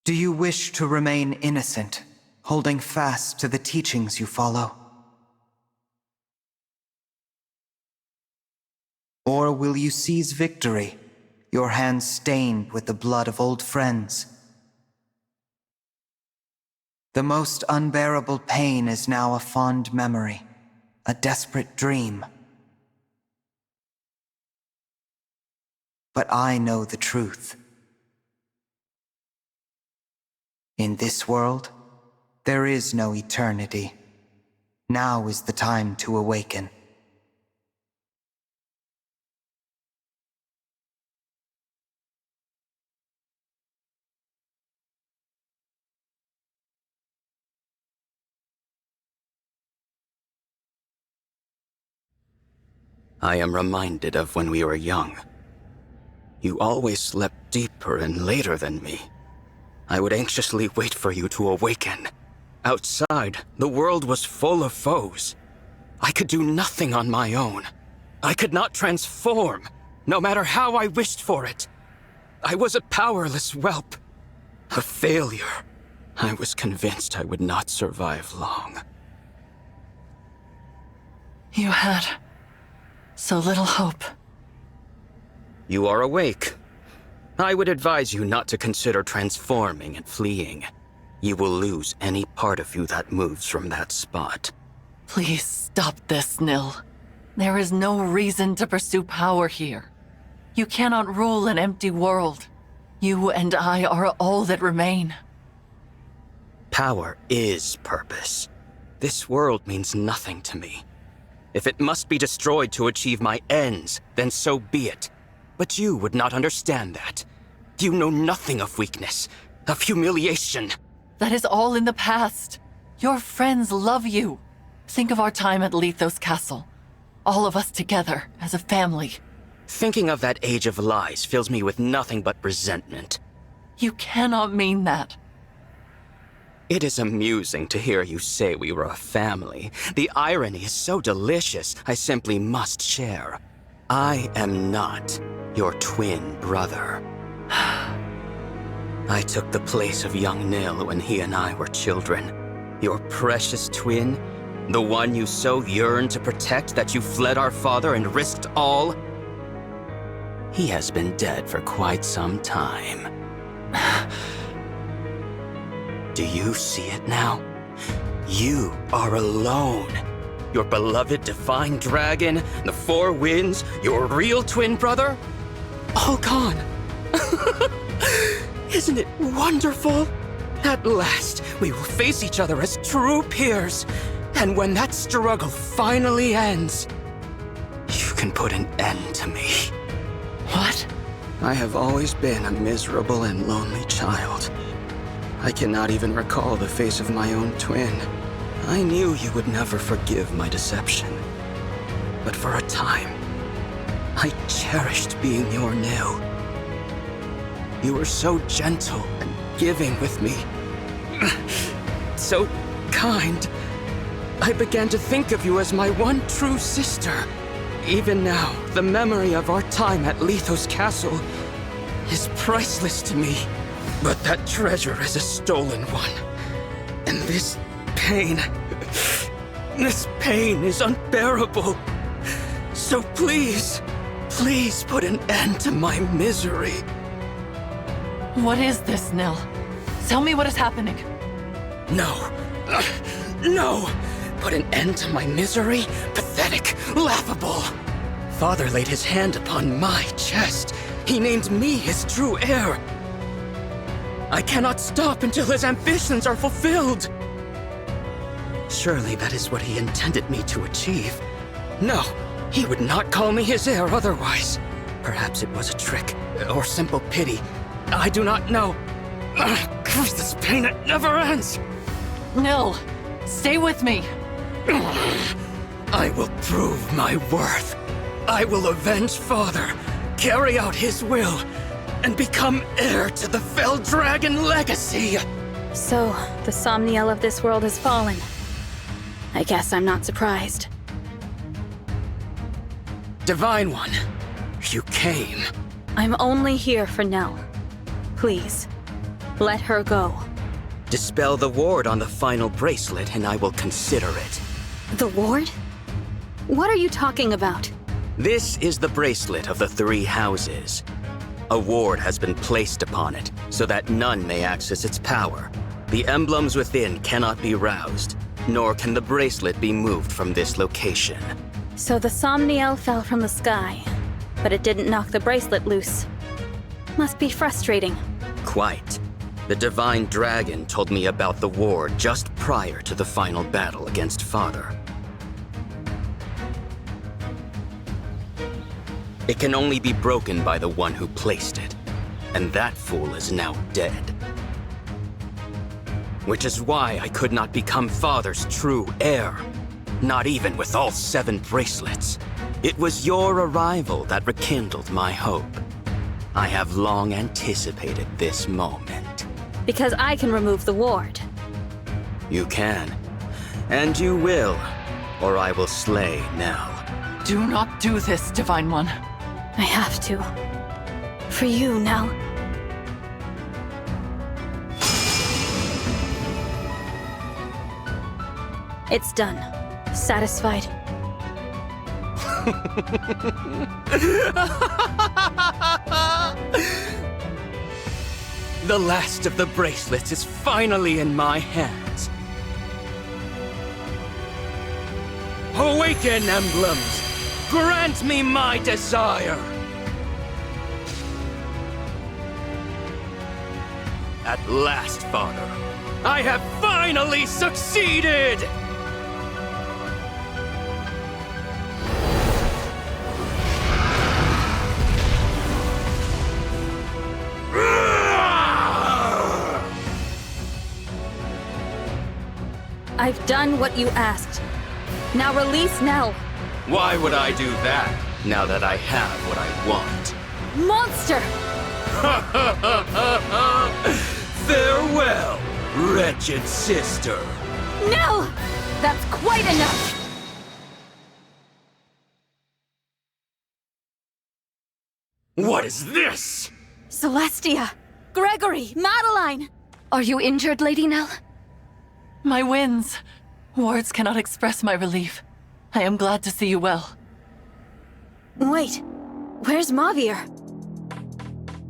Do you wish to remain innocent, holding fast to the teachings you follow? Or will you seize victory, your hands stained with the blood of old friends? The most unbearable pain is now a fond memory, a desperate dream. But I know the truth. In this world, there is no eternity. Now is the time to awaken. I am reminded of when we were young. You always slept deeper and later than me. I would anxiously wait for you to awaken. Outside, the world was full of foes. I could do nothing on my own. I could not transform, no matter how I wished for it. I was a powerless whelp, a failure. I was convinced I would not survive long. You had so little hope. You are awake. I would advise you not to consider transforming and fleeing. You will lose any part of you that moves from that spot. Please stop this, Nil. There is no reason to pursue power here. You cannot rule an empty world. You and I are all that remain. Power is purpose. This world means nothing to me. If it must be destroyed to achieve my ends, then so be it. But you would not understand that. You know nothing of weakness, of humiliation. That is all in the past. Your friends love you. Think of our time at Lethos Castle. All of us together, as a family. Thinking of that age of lies fills me with nothing but resentment. You cannot mean that. It is amusing to hear you say we were a family. The irony is so delicious, I simply must share. I am not your twin brother. I took the place of young Nil when he and I were children. Your precious twin, the one you so yearned to protect that you fled our father and risked all. He has been dead for quite some time. Do you see it now? You are alone. Your beloved divine dragon, the four winds, your real twin brother, all gone. Isn't it wonderful? At last, we will face each other as true peers. And when that struggle finally ends, you can put an end to me. What? I have always been a miserable and lonely child. I cannot even recall the face of my own twin. I knew you would never forgive my deception. But for a time, I cherished being your Nil. You were so gentle and giving with me. So kind. I began to think of you as my one true sister. Even now, the memory of our time at Lethos Castle is priceless to me. But that treasure is a stolen one. And this pain is unbearable. So please, please put an end to my misery. What is this, Nil? Tell me what is happening. No. No! Put an end to my misery? Pathetic, laughable. Father laid his hand upon my chest. He named me his true heir. I cannot stop until his ambitions are fulfilled. Surely that is what he intended me to achieve. No, he would not call me his heir otherwise. Perhaps it was a trick, or simple pity. I do not know. Curse this pain, it never ends. Nil, stay with me. I will prove my worth. I will avenge Father, carry out his will, and become heir to the Fell Dragon legacy! So, the somniel of this world has fallen. I guess I'm not surprised. Divine One, you came. I'm only here for Nell. Please, Let her go. Dispel the ward on the final bracelet and I will consider it. The ward? What are you talking about? This is the bracelet of the three houses. A ward has been placed upon it, so that none may access its power. The emblems within cannot be roused, nor can the bracelet be moved from this location. So the somniel fell from the sky, but it didn't knock the bracelet loose. Must be frustrating. Quite. The Divine Dragon told me about the ward just prior to the final battle against Father. It can only be broken by the one who placed it, and that fool is now dead. Which is why I could not become Father's true heir, not even with all 7 bracelets. It was your arrival that rekindled my hope. I have long anticipated this moment. Because I can remove the ward. You can, and you will, or I will slay Nell. Do not do this, Divine One. I have to. For you, Nell. It's done. Satisfied? The last of the bracelets is finally in my hands. Awaken, emblems! Grant me my desire! At last, Father, I have finally succeeded! I've done what you asked. Now release Nell. Why would I do that, now that I have what I want? Monster! Farewell, wretched sister. Nell! That's quite enough! What is this? Zelestia! Gregory! Madeline! Are you injured, Lady Nell? My winds. Words cannot express my relief. I am glad to see you well. Wait, where's Mavir?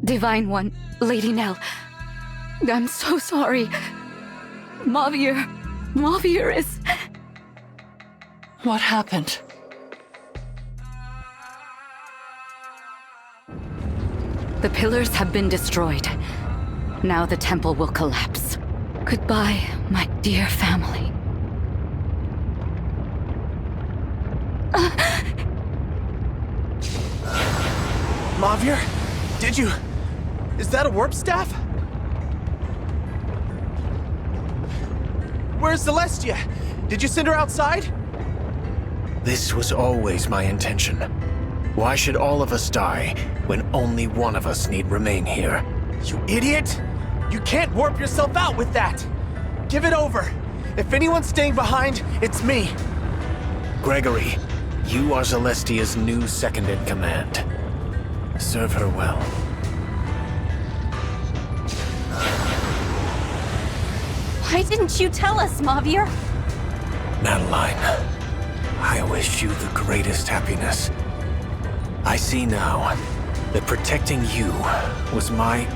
Divine One, Lady Nell. I'm so sorry. Mavir is... What happened? The pillars have been destroyed. Now the temple will collapse. Goodbye, my dear family. Mavir? Did you... Is that a warp staff? Where's Zelestia? Did you send her outside? This was always my intention. Why should all of us die when only one of us need remain here? You idiot! You can't warp yourself out with that! Give it over! If anyone's staying behind, it's me! Gregory, you are Zelestia's new second-in-command. Serve her well. Why didn't you tell us, Mavir? Madeline, I wish you the greatest happiness. I see now that protecting you was my...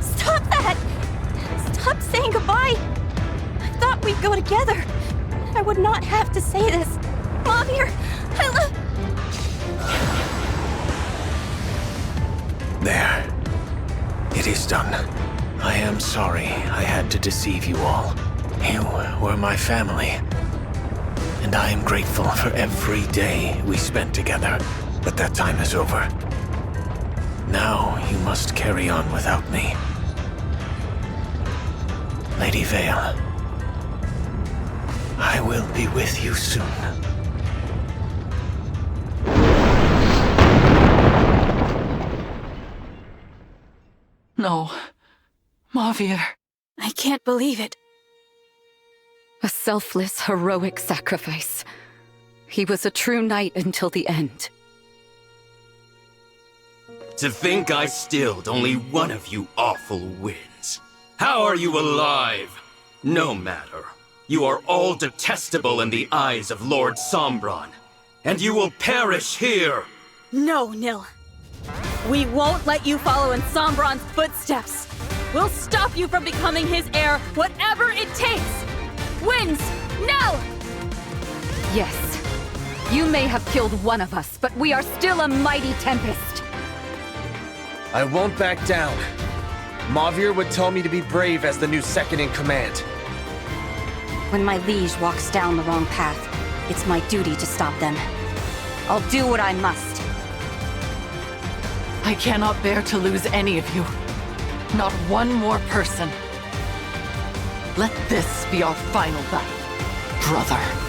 Stop that! Stop saying goodbye! I thought we'd go together. I would not have to say this. Mavir, I love... There. It is done. I am sorry I had to deceive you all. You were my family. And I am grateful for every day we spent together. But that time is over. Now you must carry on without me. Lady Vale, I will be with you soon. No. Mavir. I can't believe it. A selfless, heroic sacrifice. He was a true knight until the end. To think I stilled only one of you awful winds. How are you alive? No matter. You are all detestable in the eyes of Lord Sombron. And you will perish here! No, Nil. We won't let you follow in Sombron's footsteps. We'll stop you from becoming his heir, whatever it takes! Winds, no! Yes. You may have killed one of us, but we are still a mighty tempest. I won't back down. Mavir would tell me to be brave as the new second-in-command. When my liege walks down the wrong path, it's my duty to stop them. I'll do what I must. I cannot bear to lose any of you. Not one more person. Let this be our final battle, brother.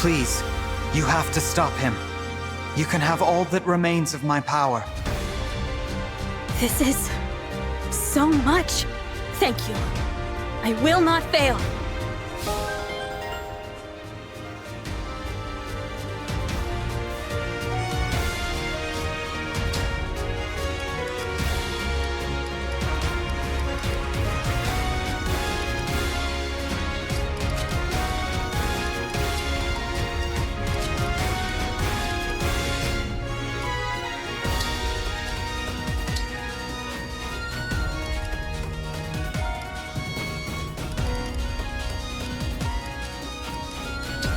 Please, you have to stop him. You can have all that remains of my power. This is so much. Thank you. I will not fail.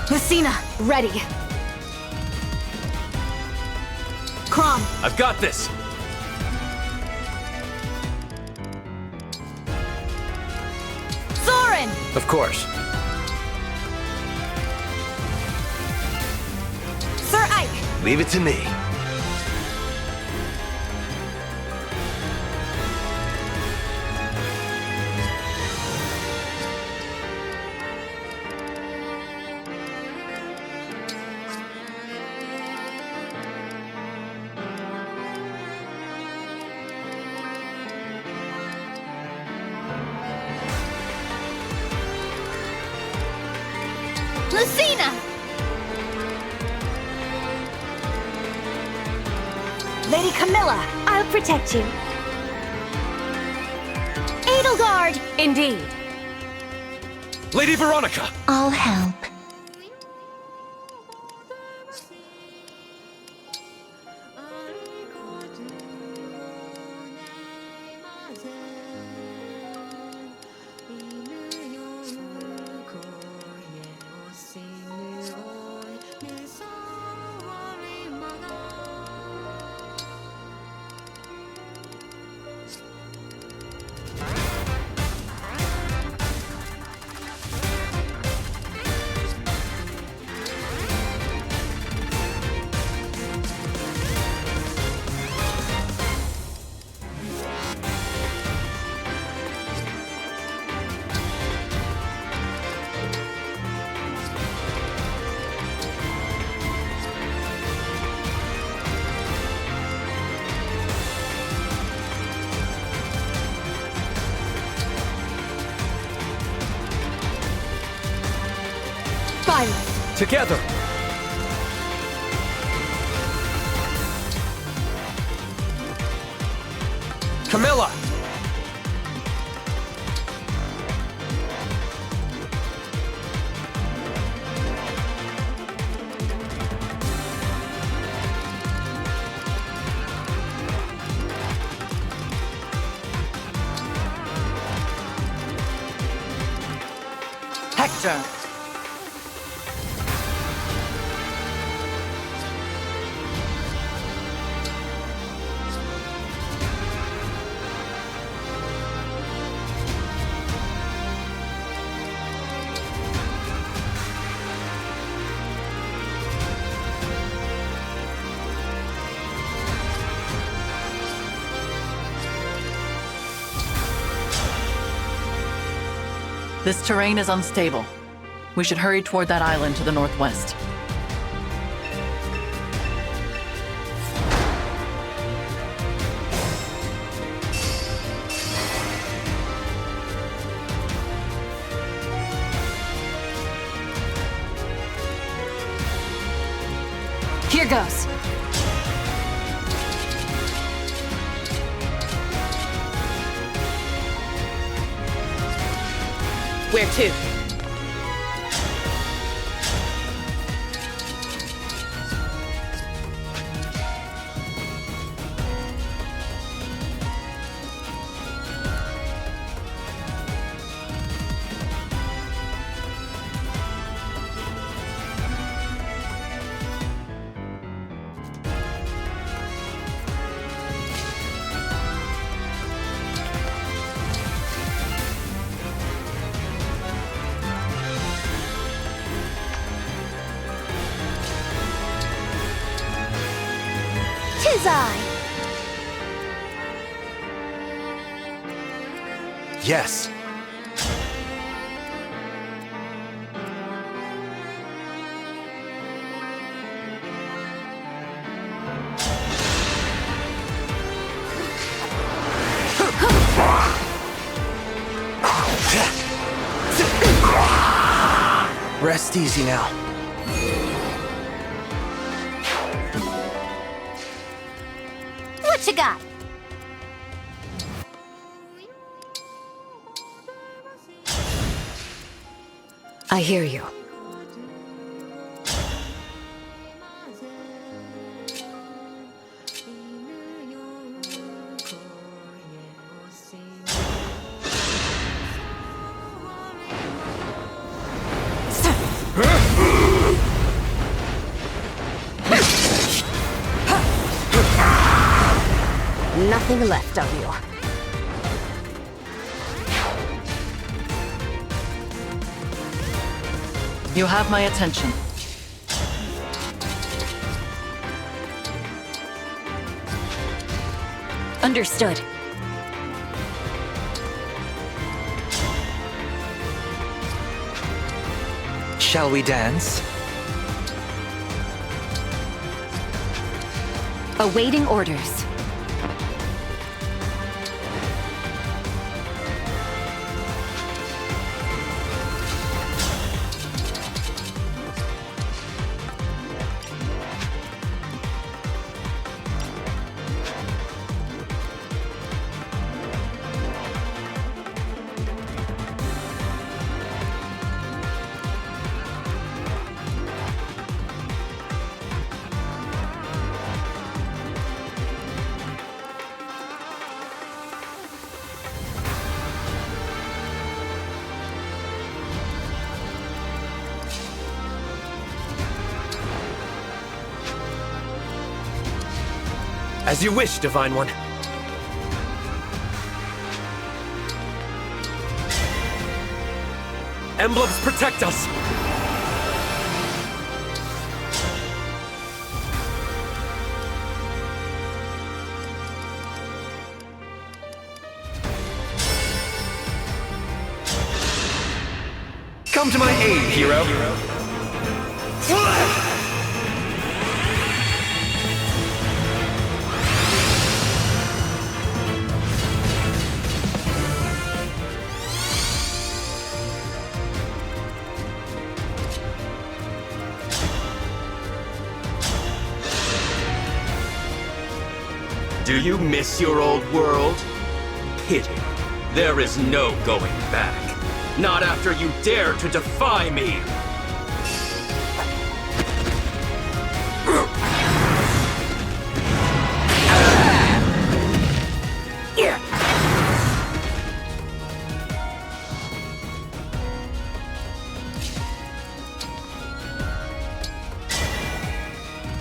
Lucina, ready. Crom. I've got this! Soren! Of course. Sir Ike! Leave it to me. Lucina! Lady Camilla, I'll protect you. Edelgard! Indeed. Lady Veronica! I'll help. Together! Camilla! Hector! This terrain is unstable. We should hurry toward that island to the northwest. Here goes. Where to? Tis I. Yes. Rest easy now. What you got? I hear you. Nothing left of you. You have my attention. Understood. Shall we dance? Awaiting orders. As you wish, Divine One. Emblems protect us! Come to my aid, hero! Do you miss your old world? Pity. There is no going back. Not after you dare to defy me!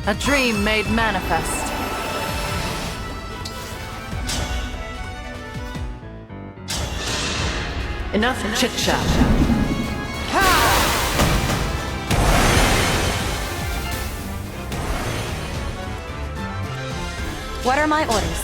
A dream made manifest. Enough chit-chat. What are my orders?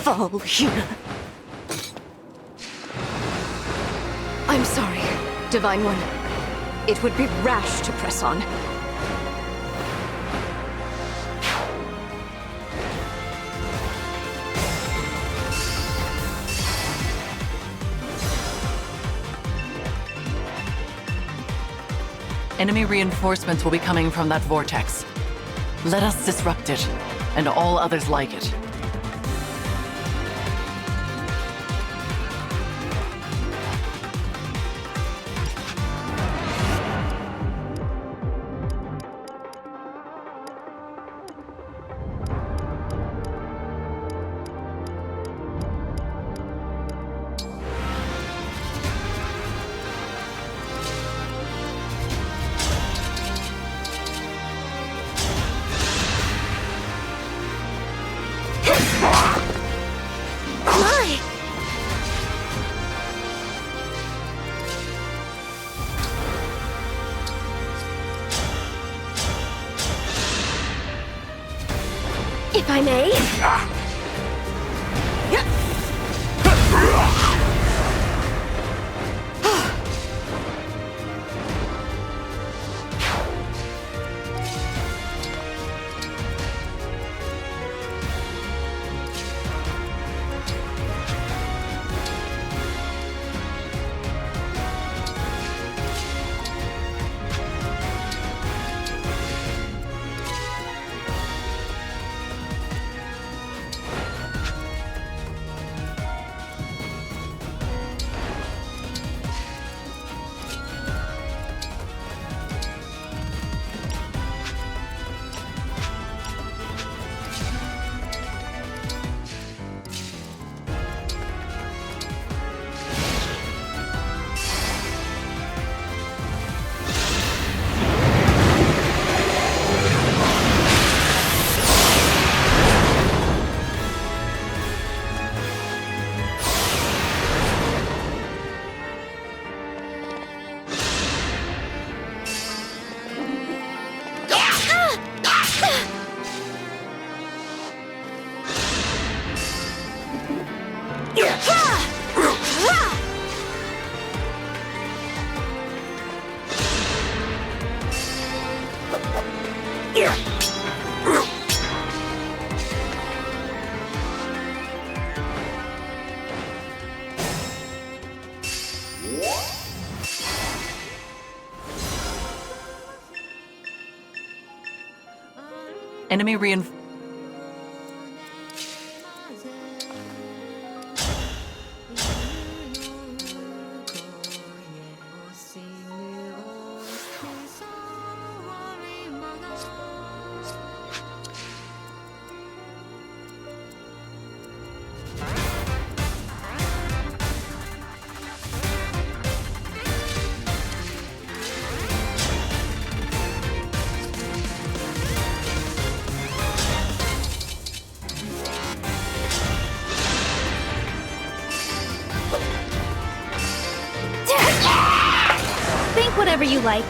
Rafal here. I'm sorry, Divine One. It would be rash to press on. Enemy reinforcements will be coming from that vortex. Let us disrupt it, and all others like it. If I may. Enemy reinforcements. Think whatever you like.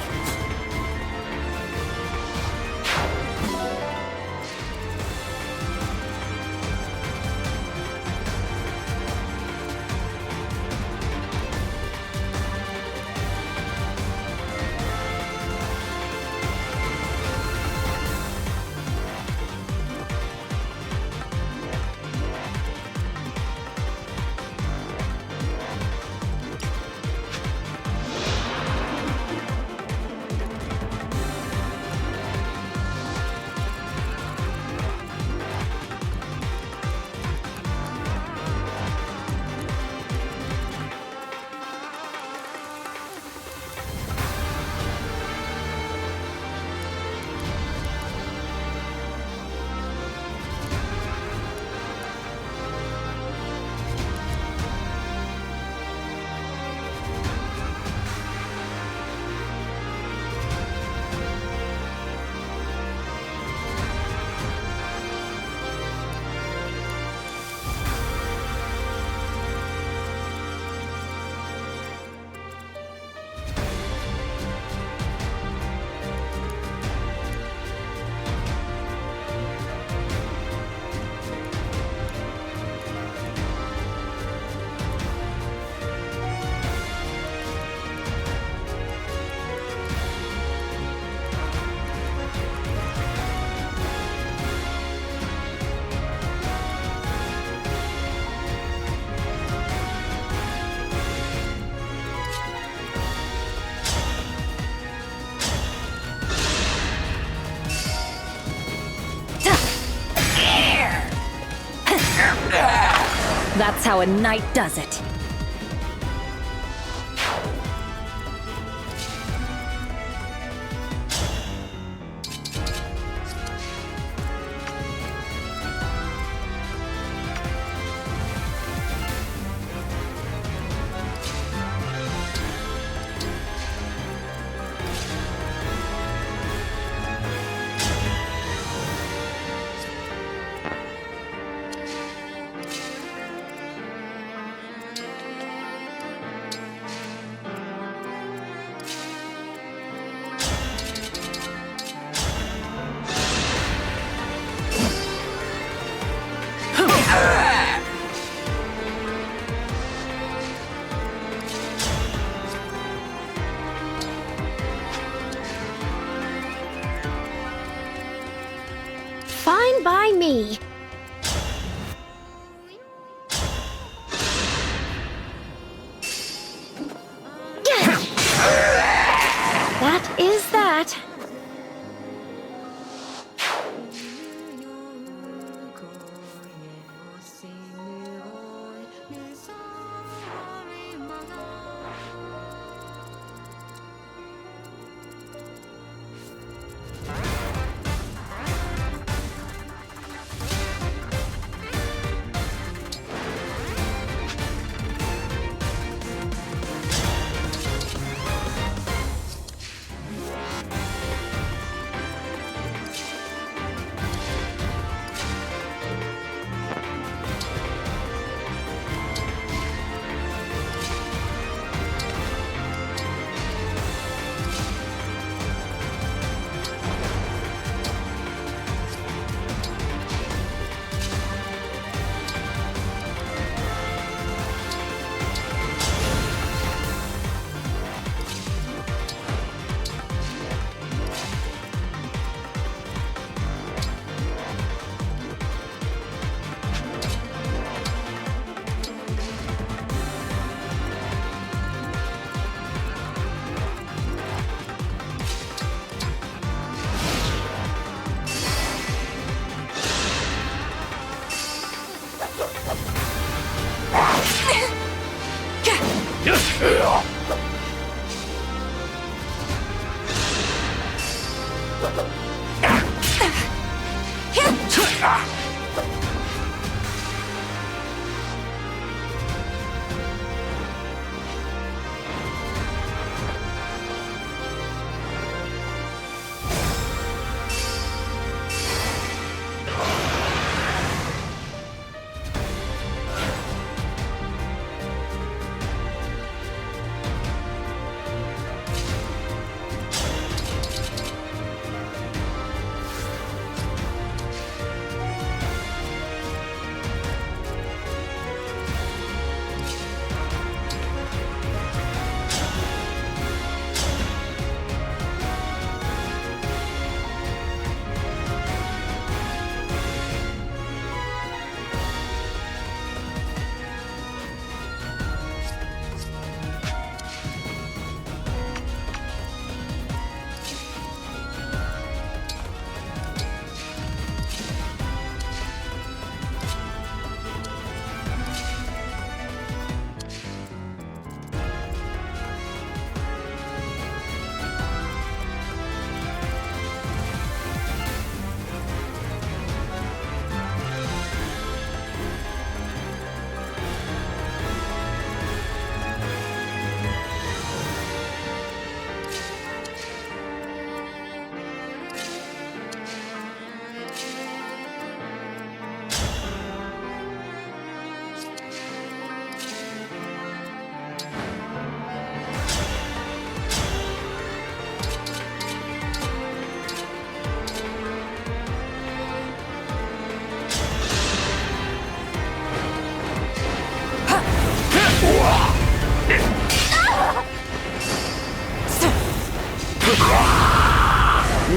That's how a knight does it. Fine by me. That is that.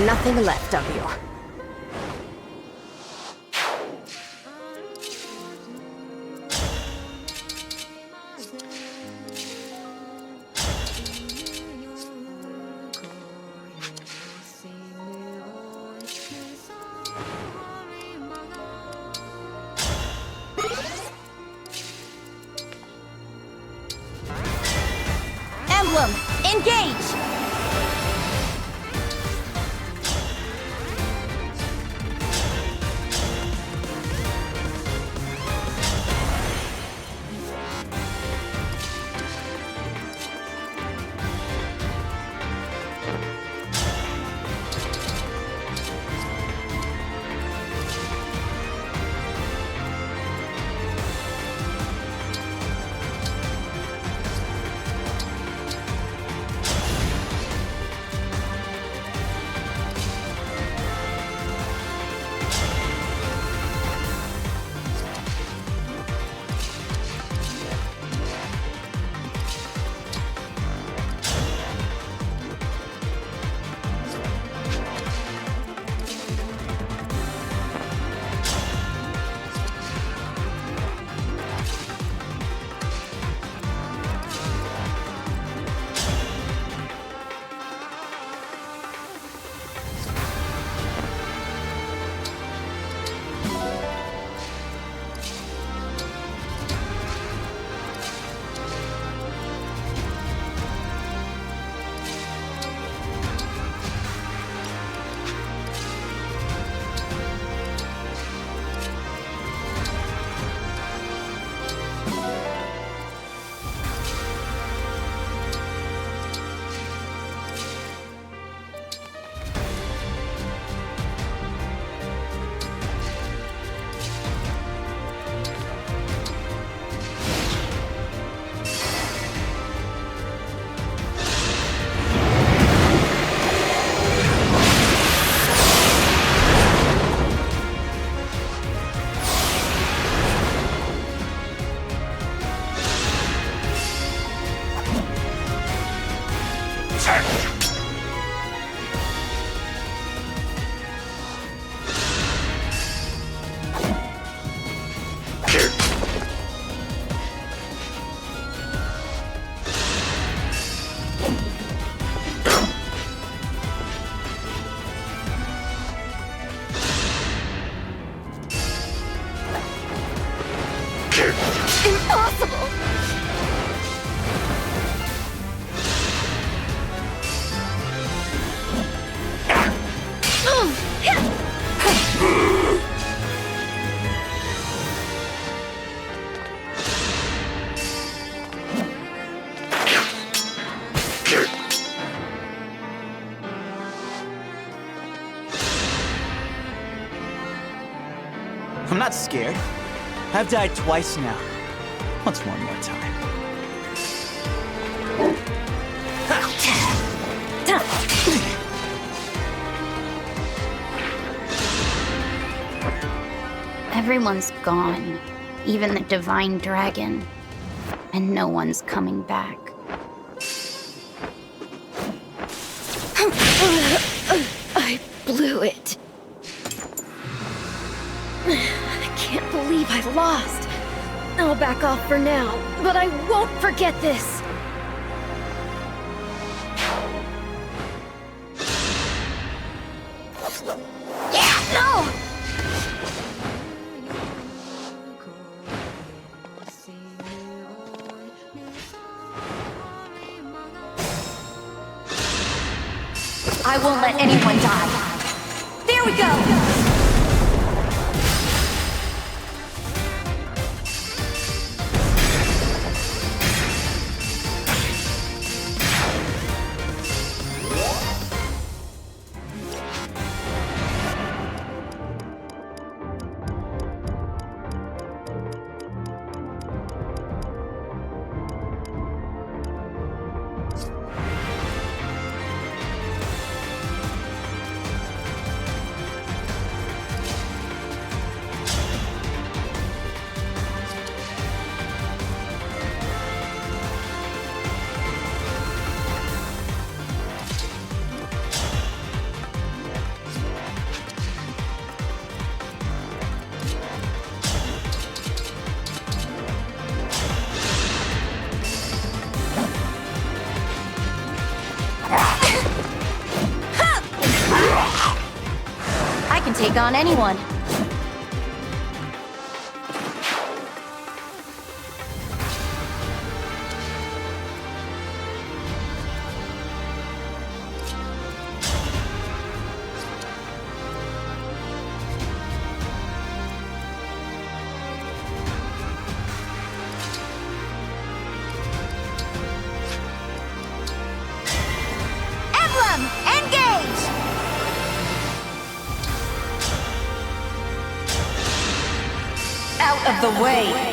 Nothing left of you. Emblem, engage! I'm not scared. I've died twice now. What's one more time? Everyone's gone, even the Divine Dragon, and no one's coming back. I blew it. I can't believe I lost. I'll back off for now, but I won't forget this. No! I won't let anyone die. There we go! Take on anyone. out of the way!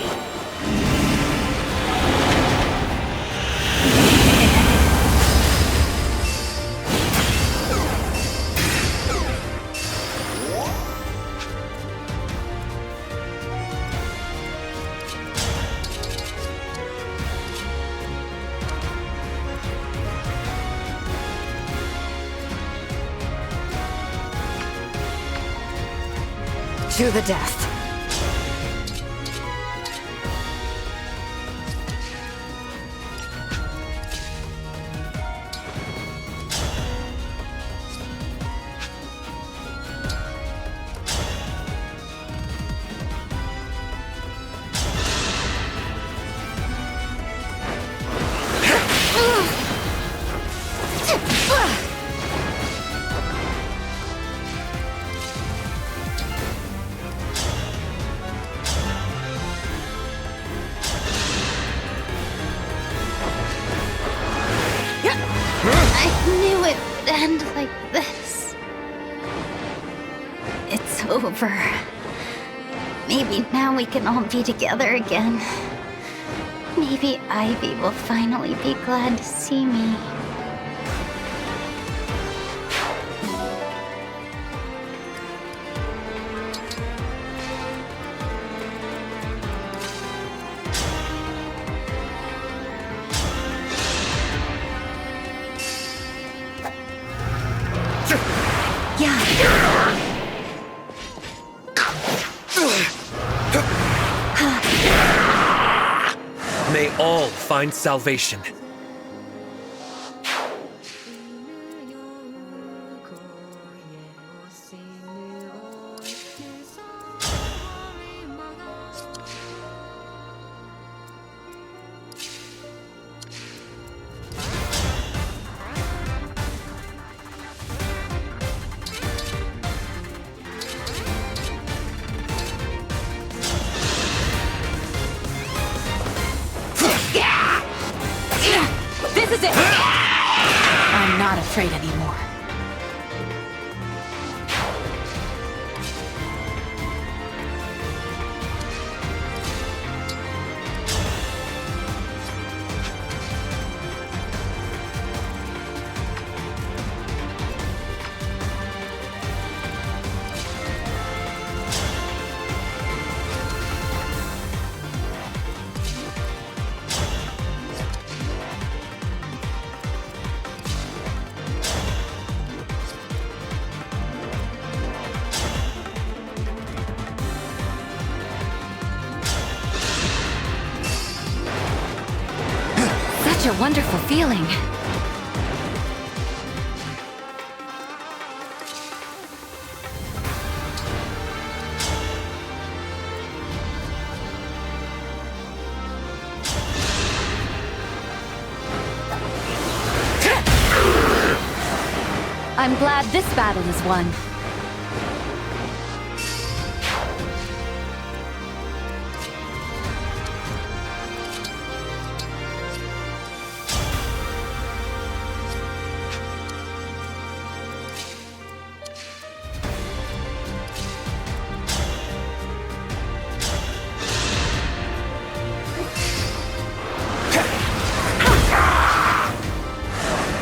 To the death. End like this. It's over. Maybe now we can all be together again. Maybe Ivy will finally be glad to see me. May all find salvation. This is it! I'm not afraid anymore. Such a wonderful feeling. I'm glad this battle is won.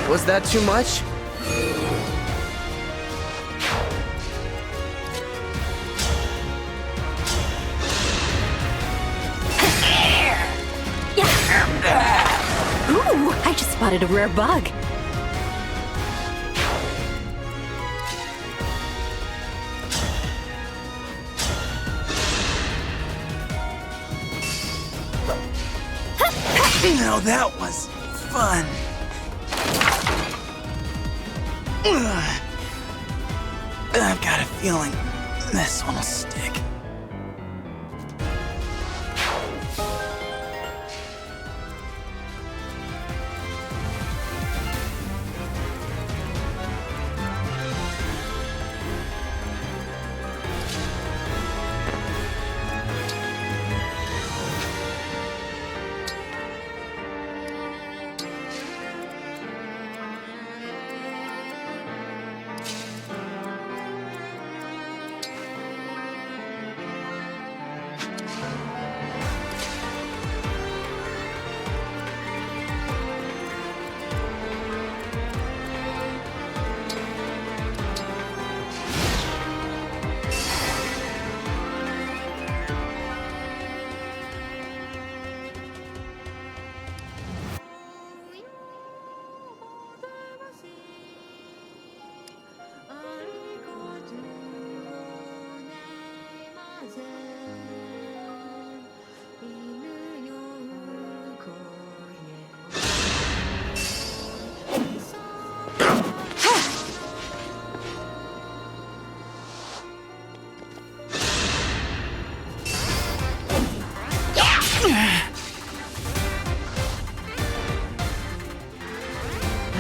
Was that too much? Ooh, I just spotted a rare bug. Now that was fun. I've got a feeling this one will stick.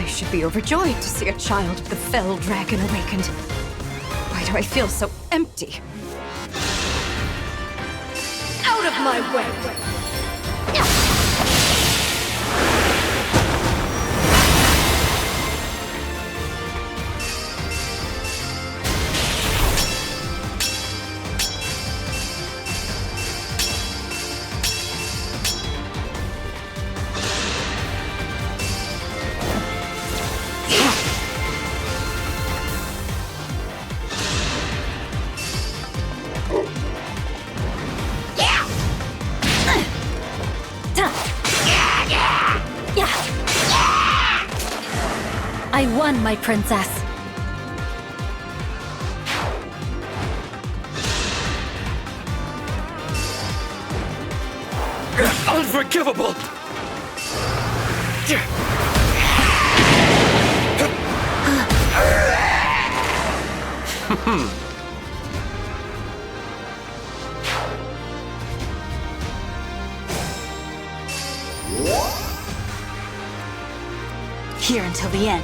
should be overjoyed to see a child of the fell dragon awakened. Why do I feel so empty? Out of my way! I won, my princess. Unforgivable! Here until the end.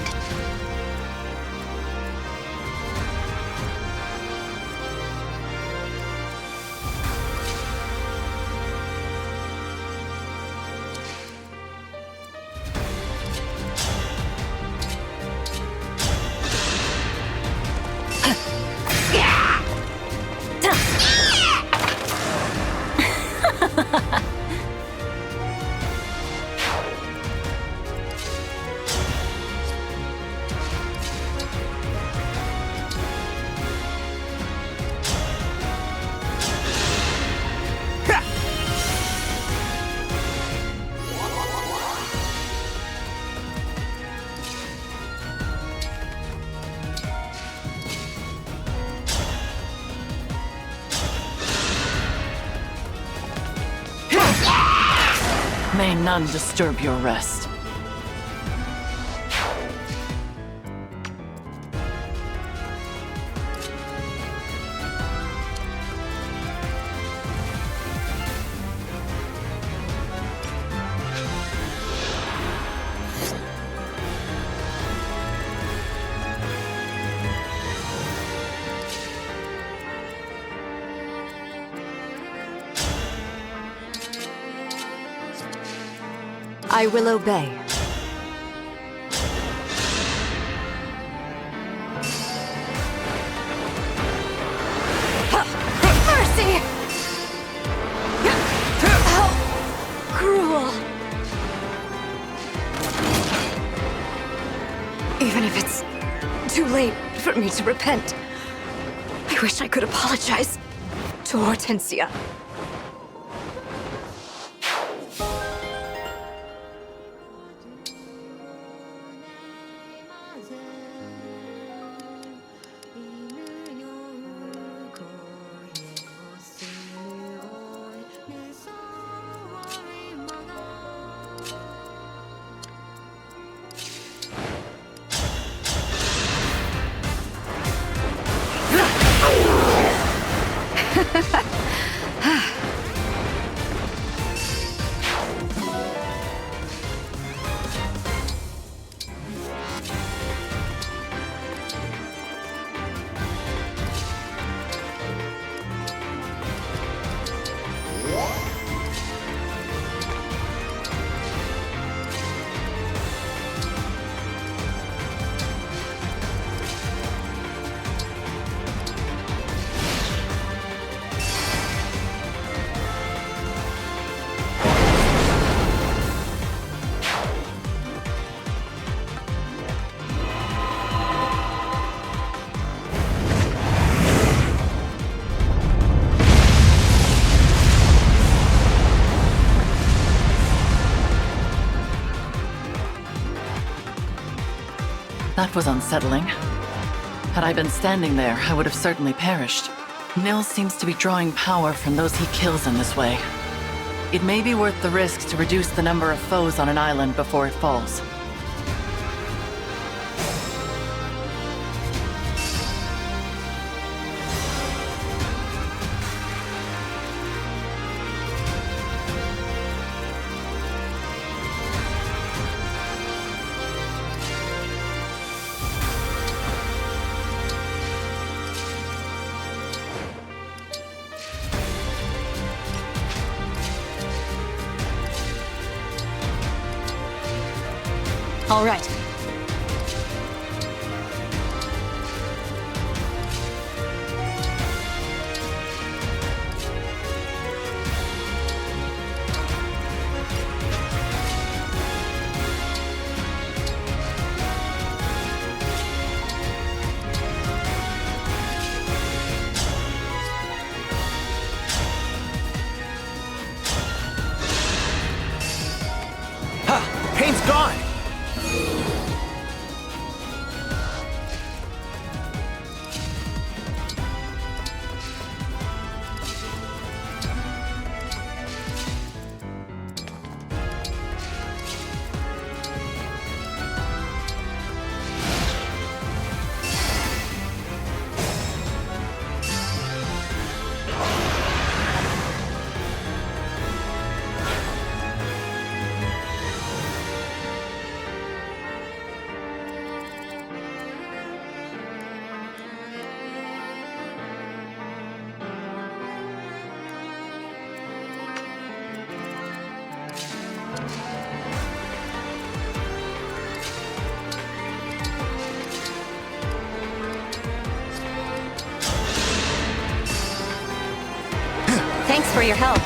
May none disturb your rest. I will obey. Mercy! How cruel. Even if it's too late for me to repent, I wish I could apologize to Hortensia. That was unsettling. Had I been standing there, I would have certainly perished. Nil seems to be drawing power from those he kills in this way. It may be worth the risk to reduce the number of foes on an island before it falls. All right. Pain's gone! Thanks for your help.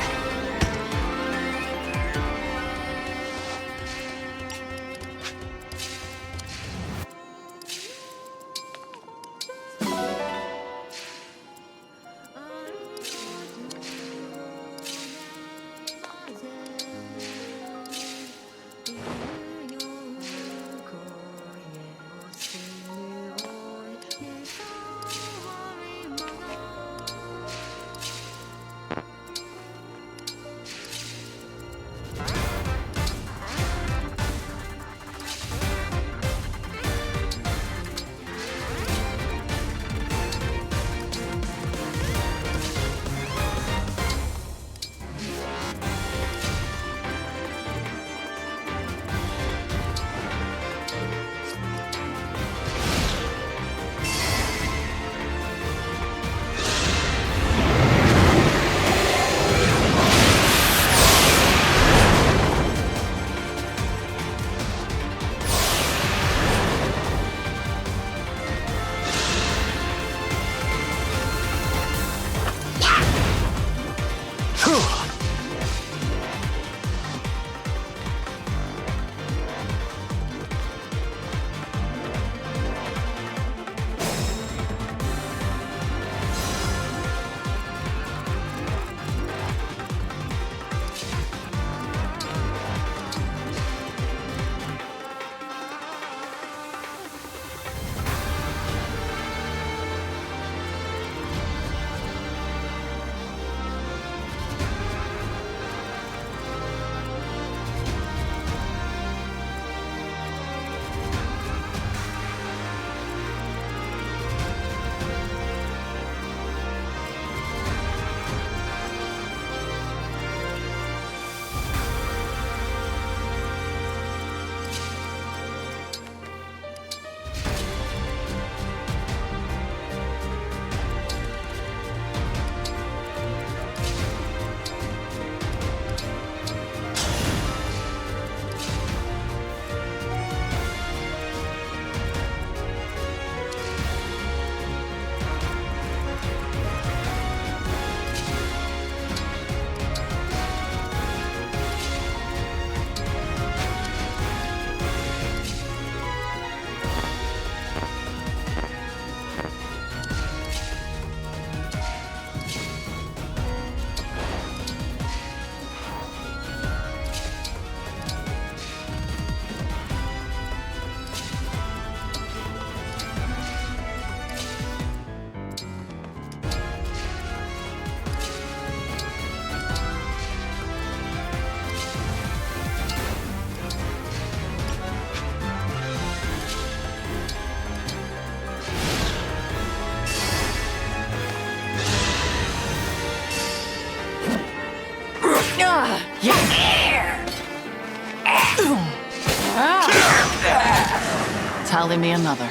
Tally me another.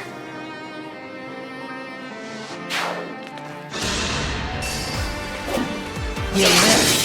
You live.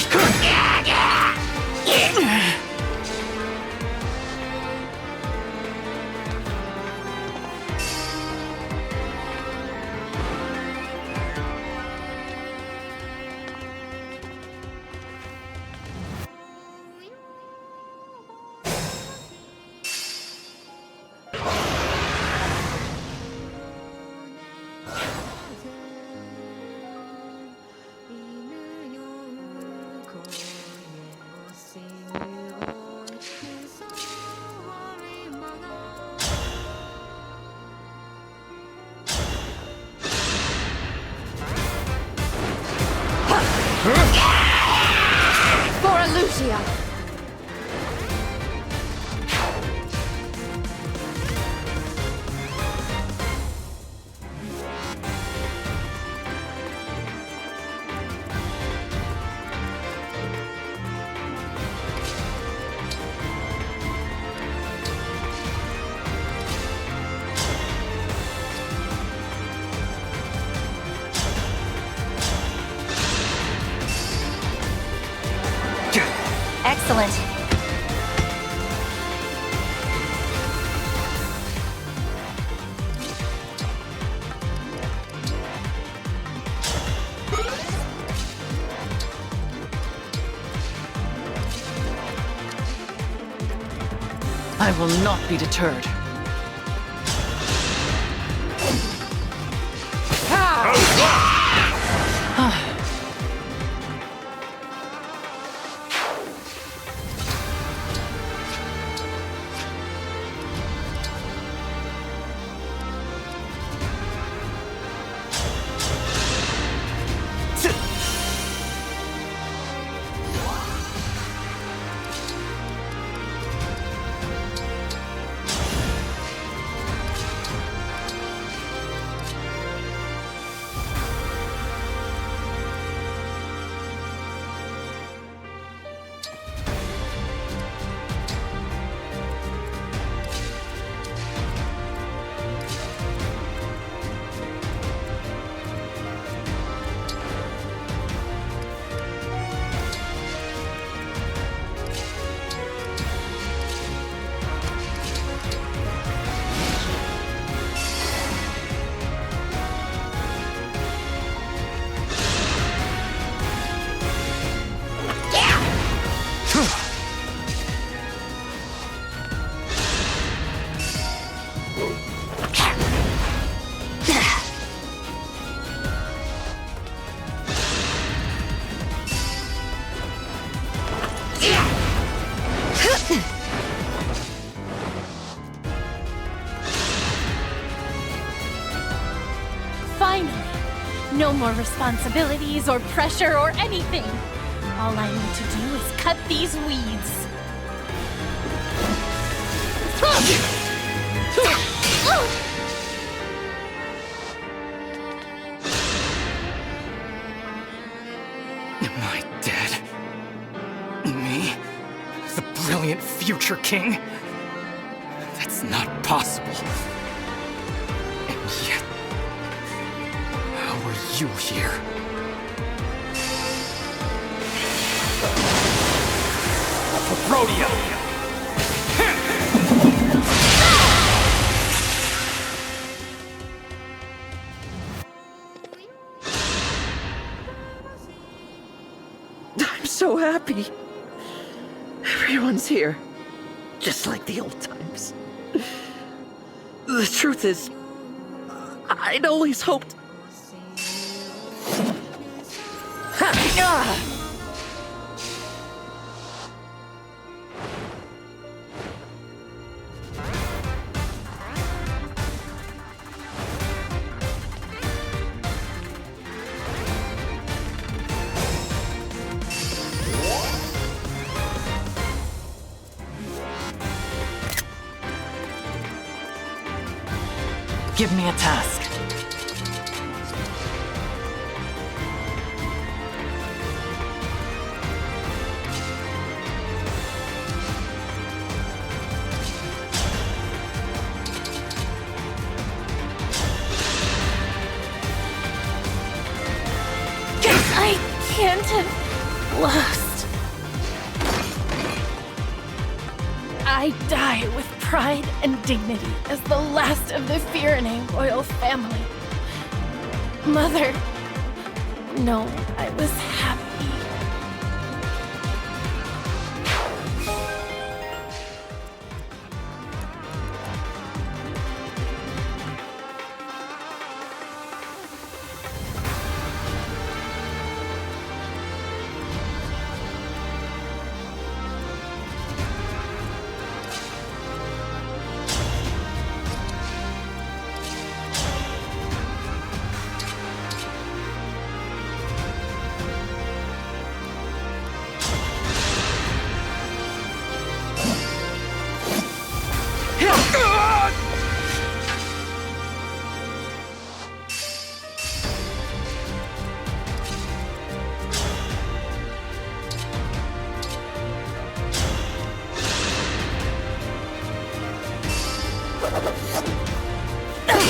Excellent. I will not be deterred. Finally! No more responsibilities or pressure or anything. All I need to do is cut these weeds. Am I dead? Me? The brilliant future king? That's not possible. And yet, how are you here? For rodeo! I'm so happy. Everyone's here. Just like the old times. The truth is, I'd always hoped... Give me a task. I can't have lost. I die with pride and dignity as the last of the Firene royal family. Mother, no, I was happy.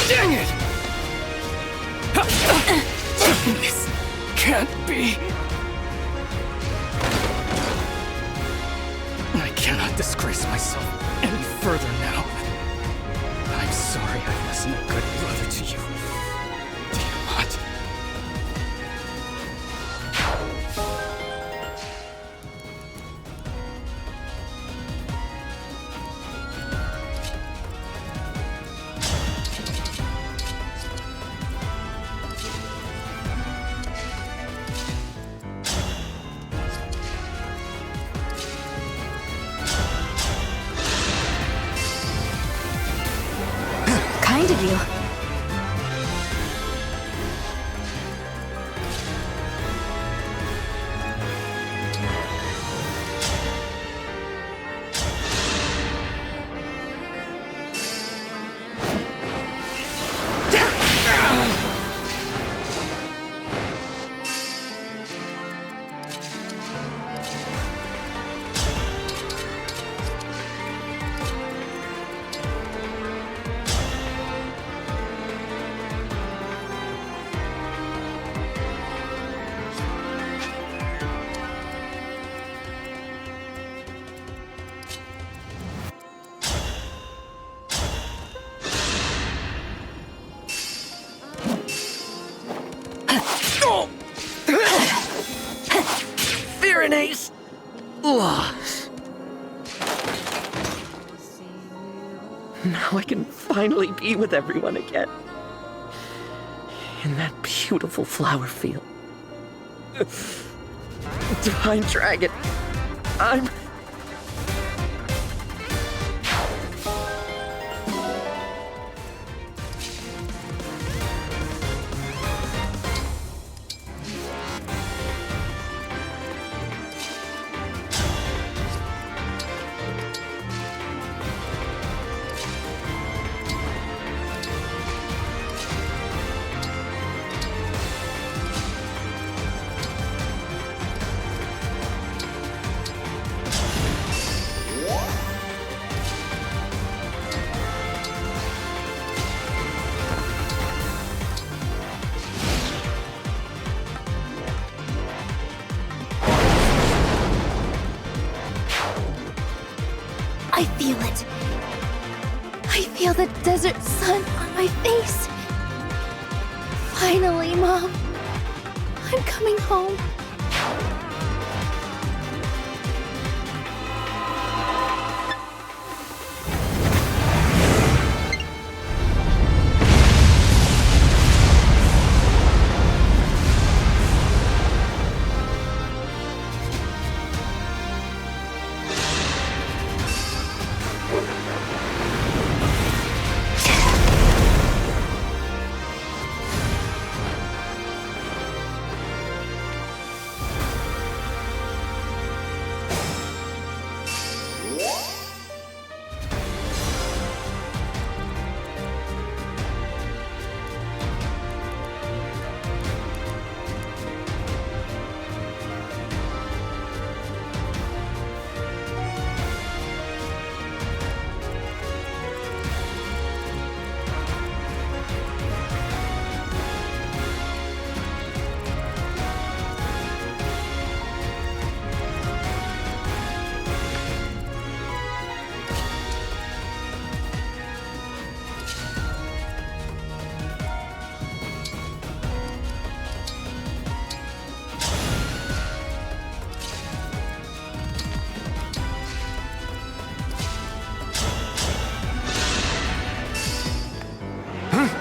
Dang it! This can't be. disgrace myself any further now. I'm sorry I wasn't a good brother to you, Tiamat. Kind of you. Now I can finally be with everyone again. In that beautiful flower field. Divine Dragon, I'm... I feel it. I feel the desert sun on my face. Finally, Mom. I'm coming home.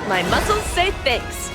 My muscles say thanks.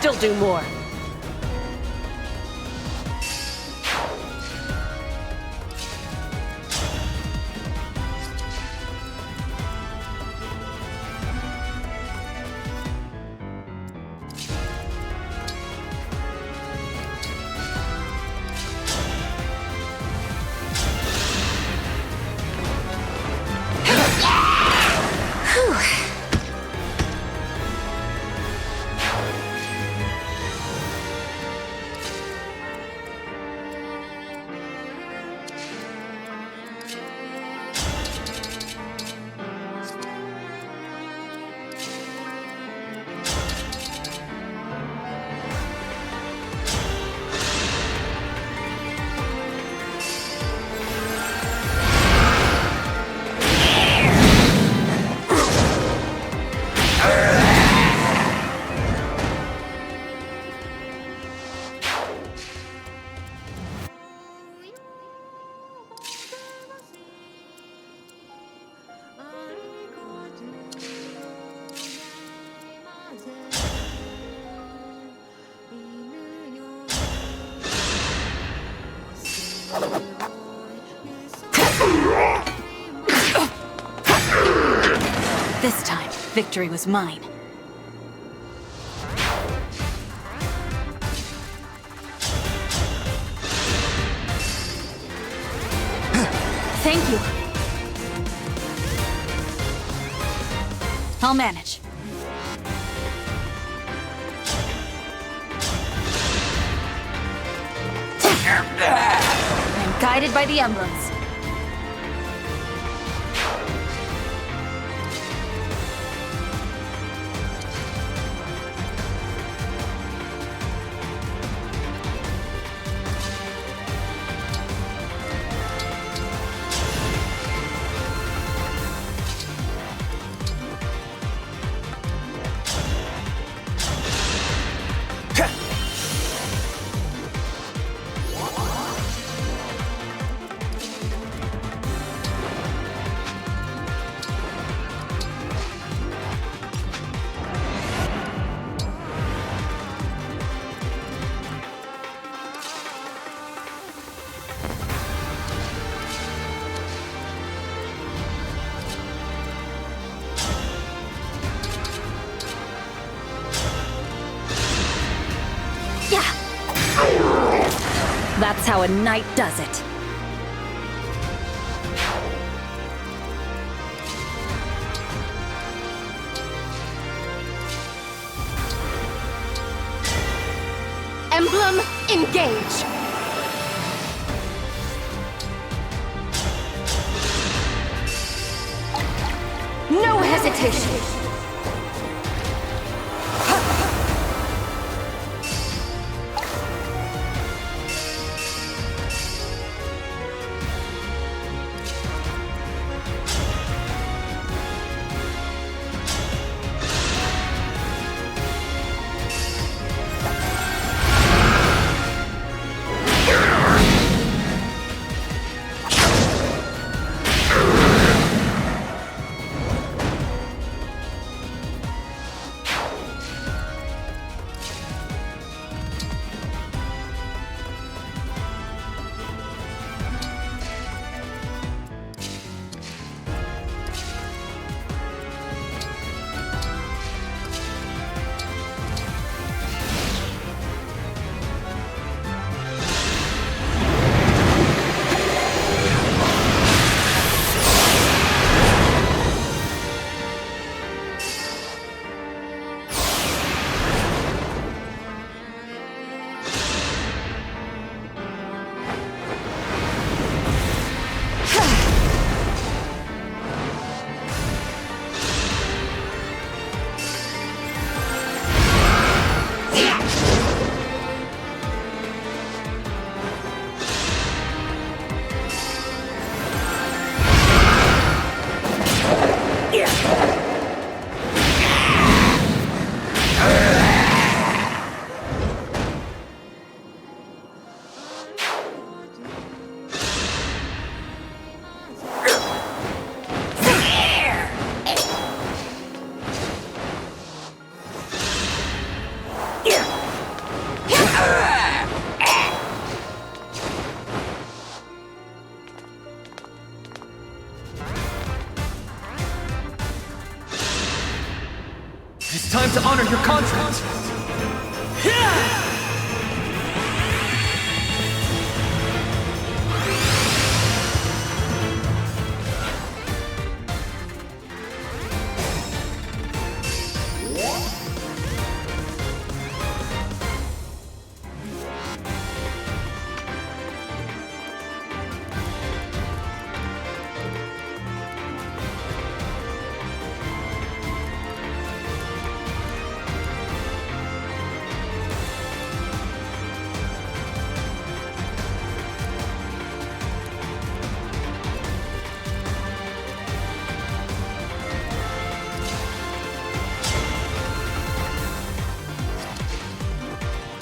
Still do more. This time, victory was mine. Thank you. I'll manage. I'm guided by the emblems. That's how a knight does it. Emblem, engage! No hesitation! time to honor your contract.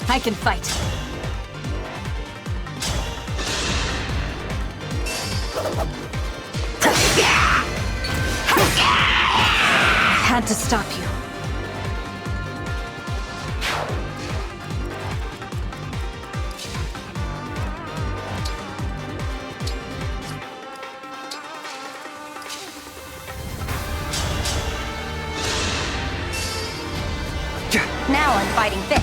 I can fight. I had to stop you. Now I'm fighting fit.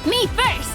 Me first!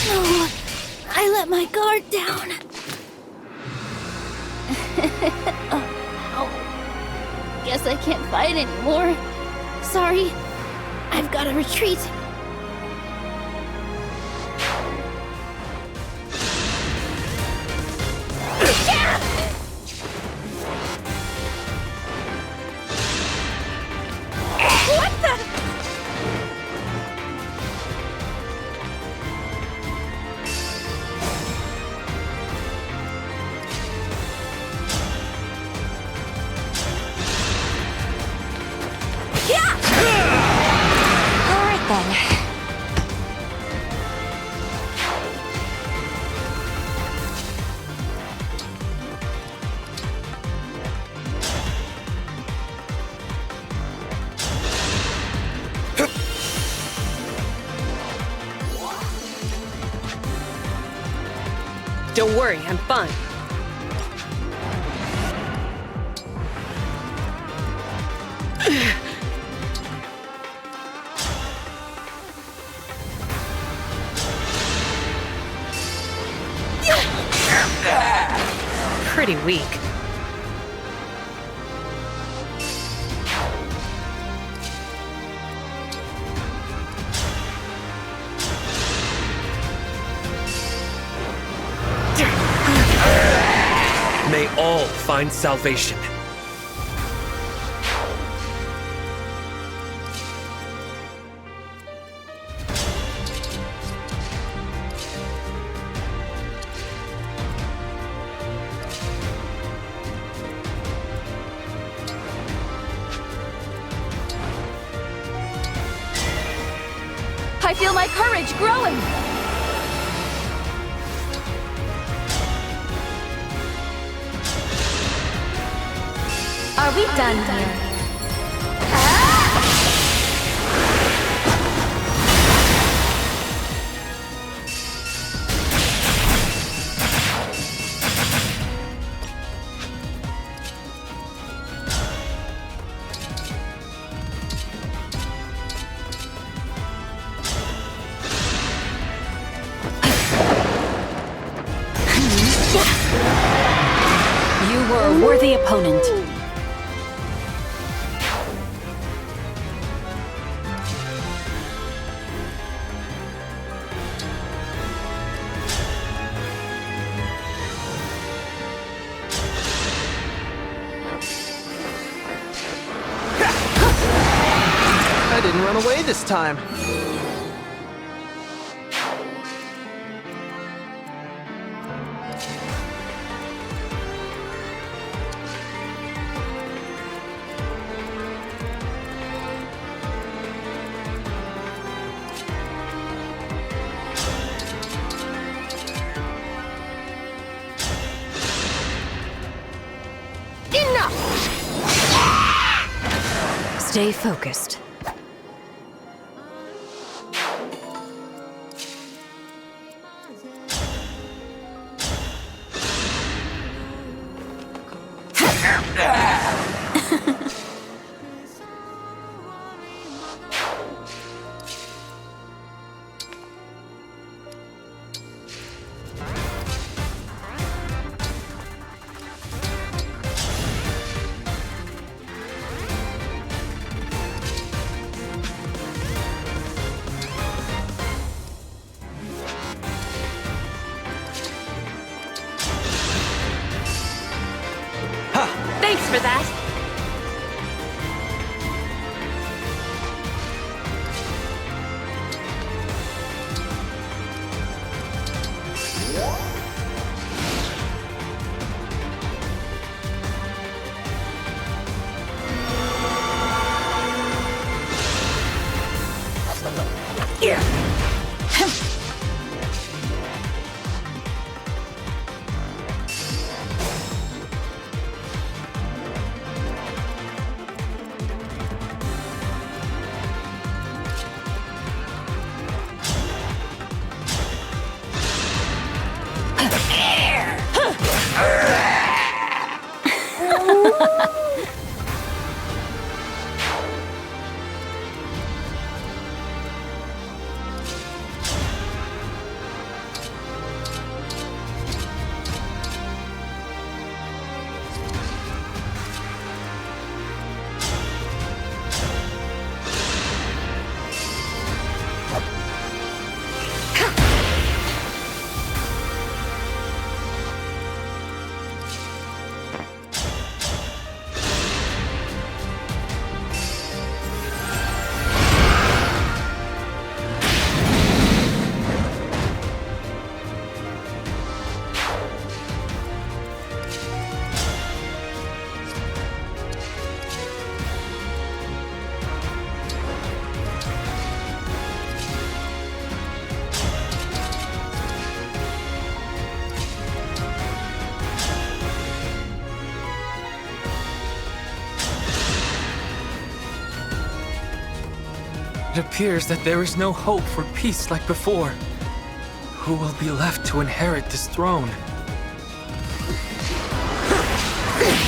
No, I let my guard down. Oh, guess I can't fight anymore. Sorry, I've got to retreat. What the? All right then. Don't worry, I'm fine. pretty weak. May all find salvation. I feel my courage growing! Are we done here? You were a worthy opponent. I didn't run away this time. Stay focused. Thanks for that! It appears that there is no hope for peace like before. Who will be left to inherit this throne?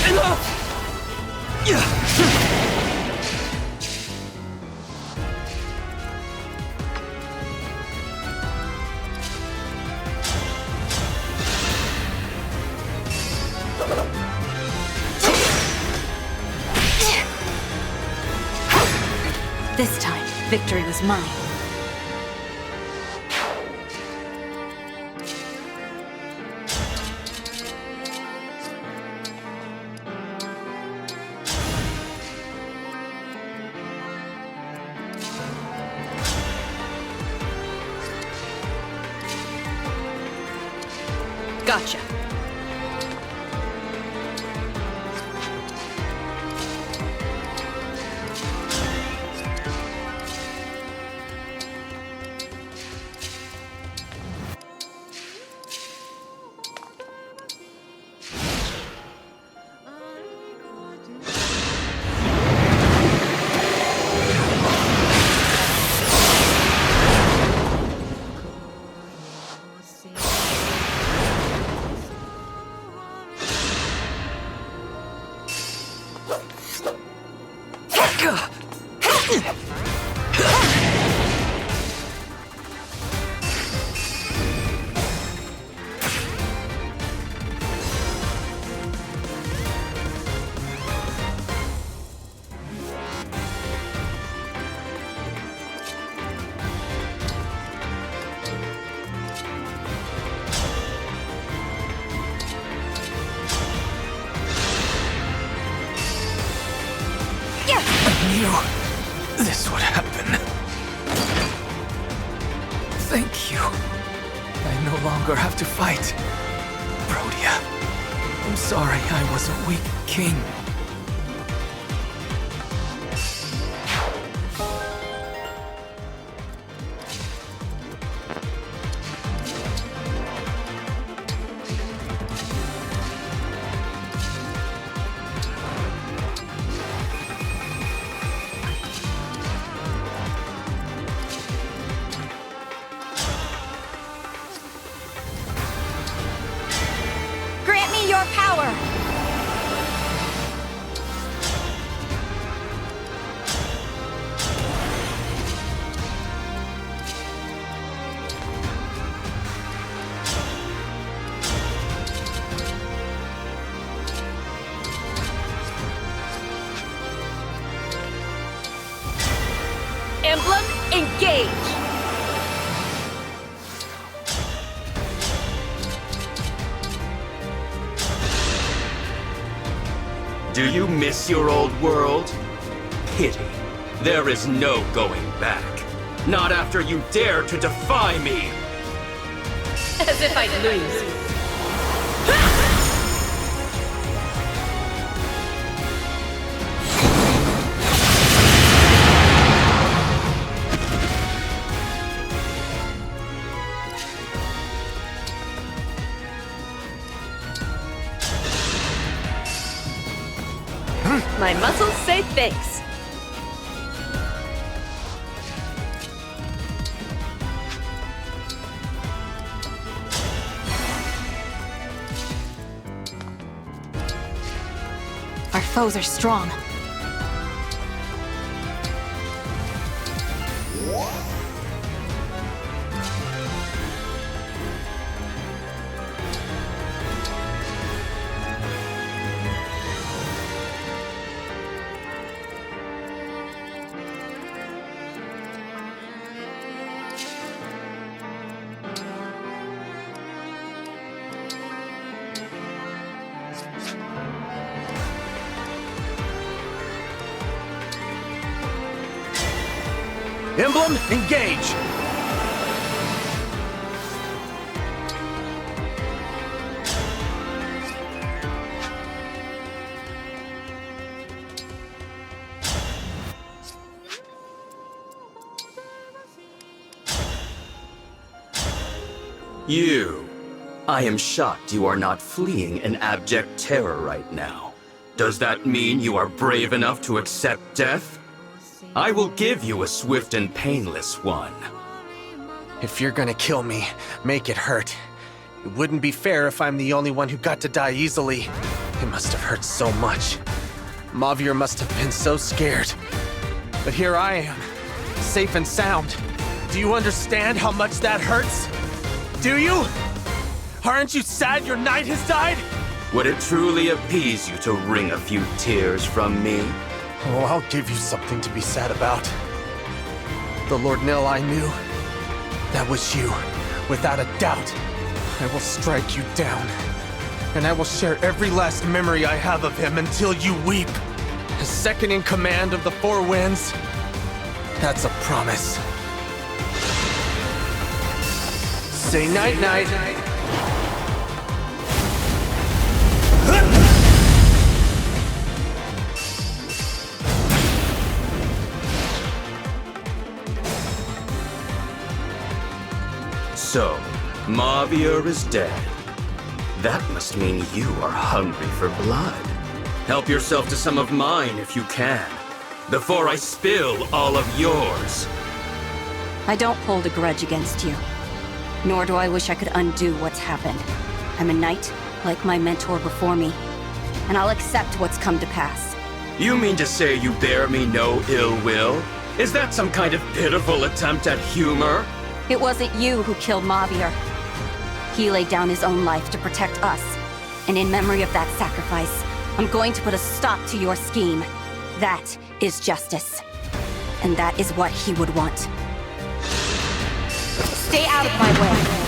Enough! Victory was mine. Gotcha. This would happen. Thank you. I no longer have to fight. Protea, I'm sorry I was a weak king. Emblem, engage! Do you miss your old world? Pity. There is no going back. Not after you dare to defy me! As if I'd lose. My muscles say thanks. Our foes are strong. Emblem, engage! You. I am shocked you are not fleeing in abject terror right now. Does that mean you are brave enough to accept death? I will give you a swift and painless one. If you're gonna kill me, make it hurt. It wouldn't be fair if I'm the only one who got to die easily. It must have hurt so much. Mavir must have been so scared. But here I am, safe and sound. Do you understand how much that hurts? Do you? Aren't you sad your knight has died? Would it truly appease you to wring a few tears from me? Oh, I'll give you something to be sad about. The Lord Nil I knew, that was you, without a doubt. I will strike you down, and I will share every last memory I have of him until you weep. As second in command of the Four Winds, that's a promise. Say night-night. So, Mavier is dead. That must mean you are hungry for blood. Help yourself to some of mine if you can, before I spill all of yours. I don't hold a grudge against you. Nor do I wish I could undo what's happened. I'm a knight, like my mentor before me. And I'll accept what's come to pass. You mean to say you bear me no ill will? Is that some kind of pitiful attempt at humor? It wasn't you who killed Mavier. He laid down his own life to protect us. And in memory of that sacrifice, I'm going to put a stop to your scheme. That is justice. And that is what he would want. Stay out of my way.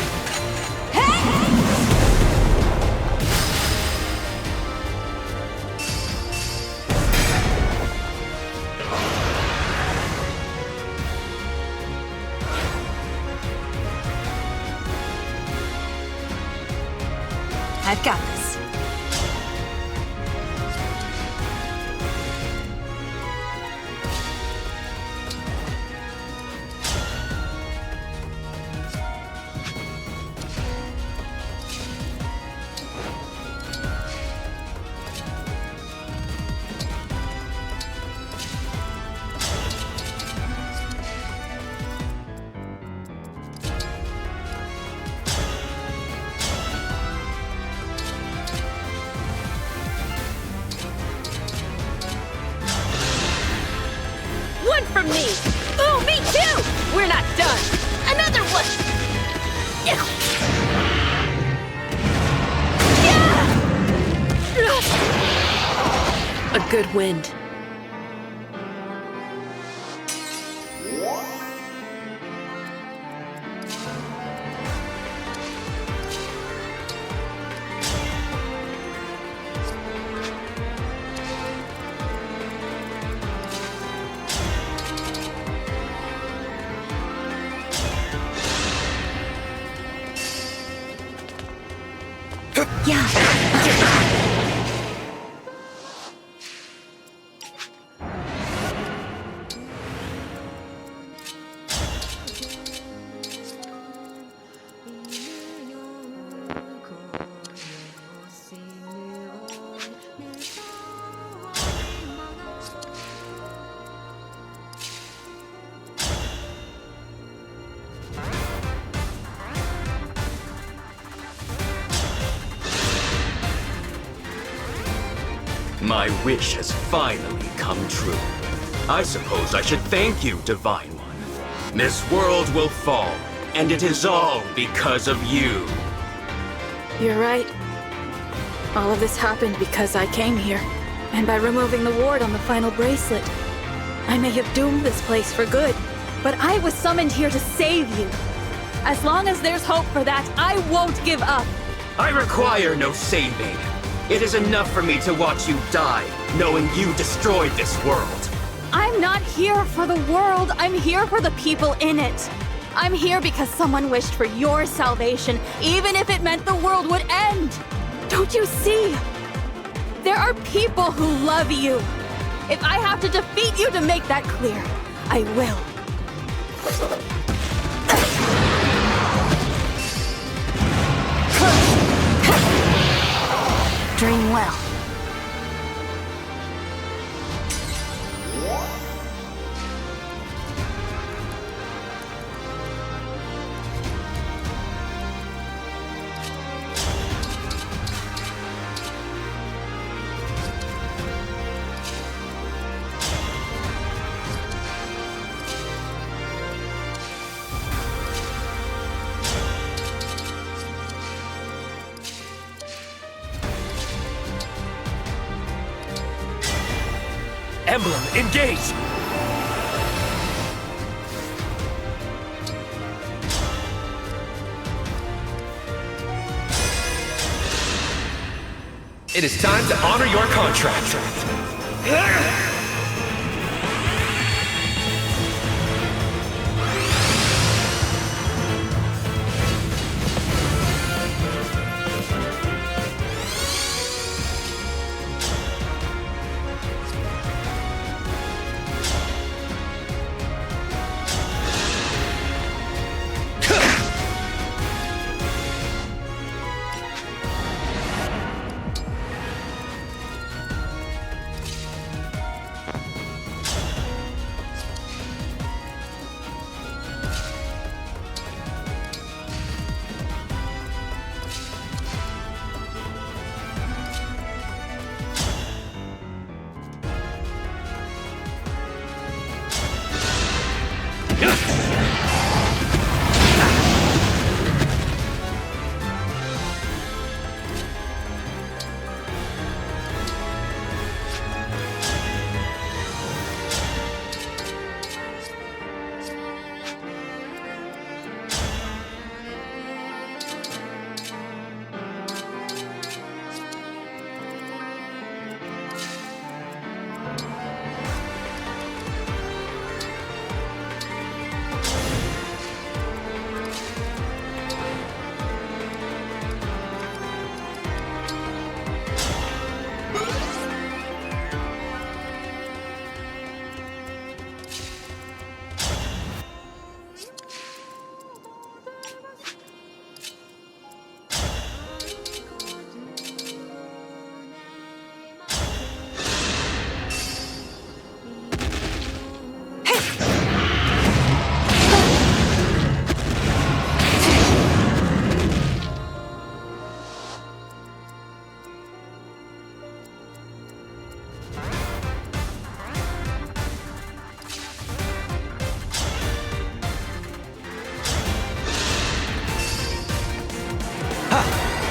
I've got this. One from me! Ooh, me too! We're not done! Another one! Yeah! A good wind. My wish has finally come true. I suppose I should thank you, Divine One. This world will fall, and it is all because of you. You're right. All of this happened because I came here, and by removing the ward on the final bracelet. I may have doomed this place for good, but I was summoned here to save you. As long as there's hope for that, I won't give up. I require no saving. It is enough for me to watch you die, knowing you destroyed this world. I'm not here for the world, I'm here for the people in it. I'm here because someone wished for your salvation, even if it meant the world would end. Don't you see? There are people who love you. If I have to defeat you to make that clear, I will. Dream well. Emblem, engage! It is time to honor your contract.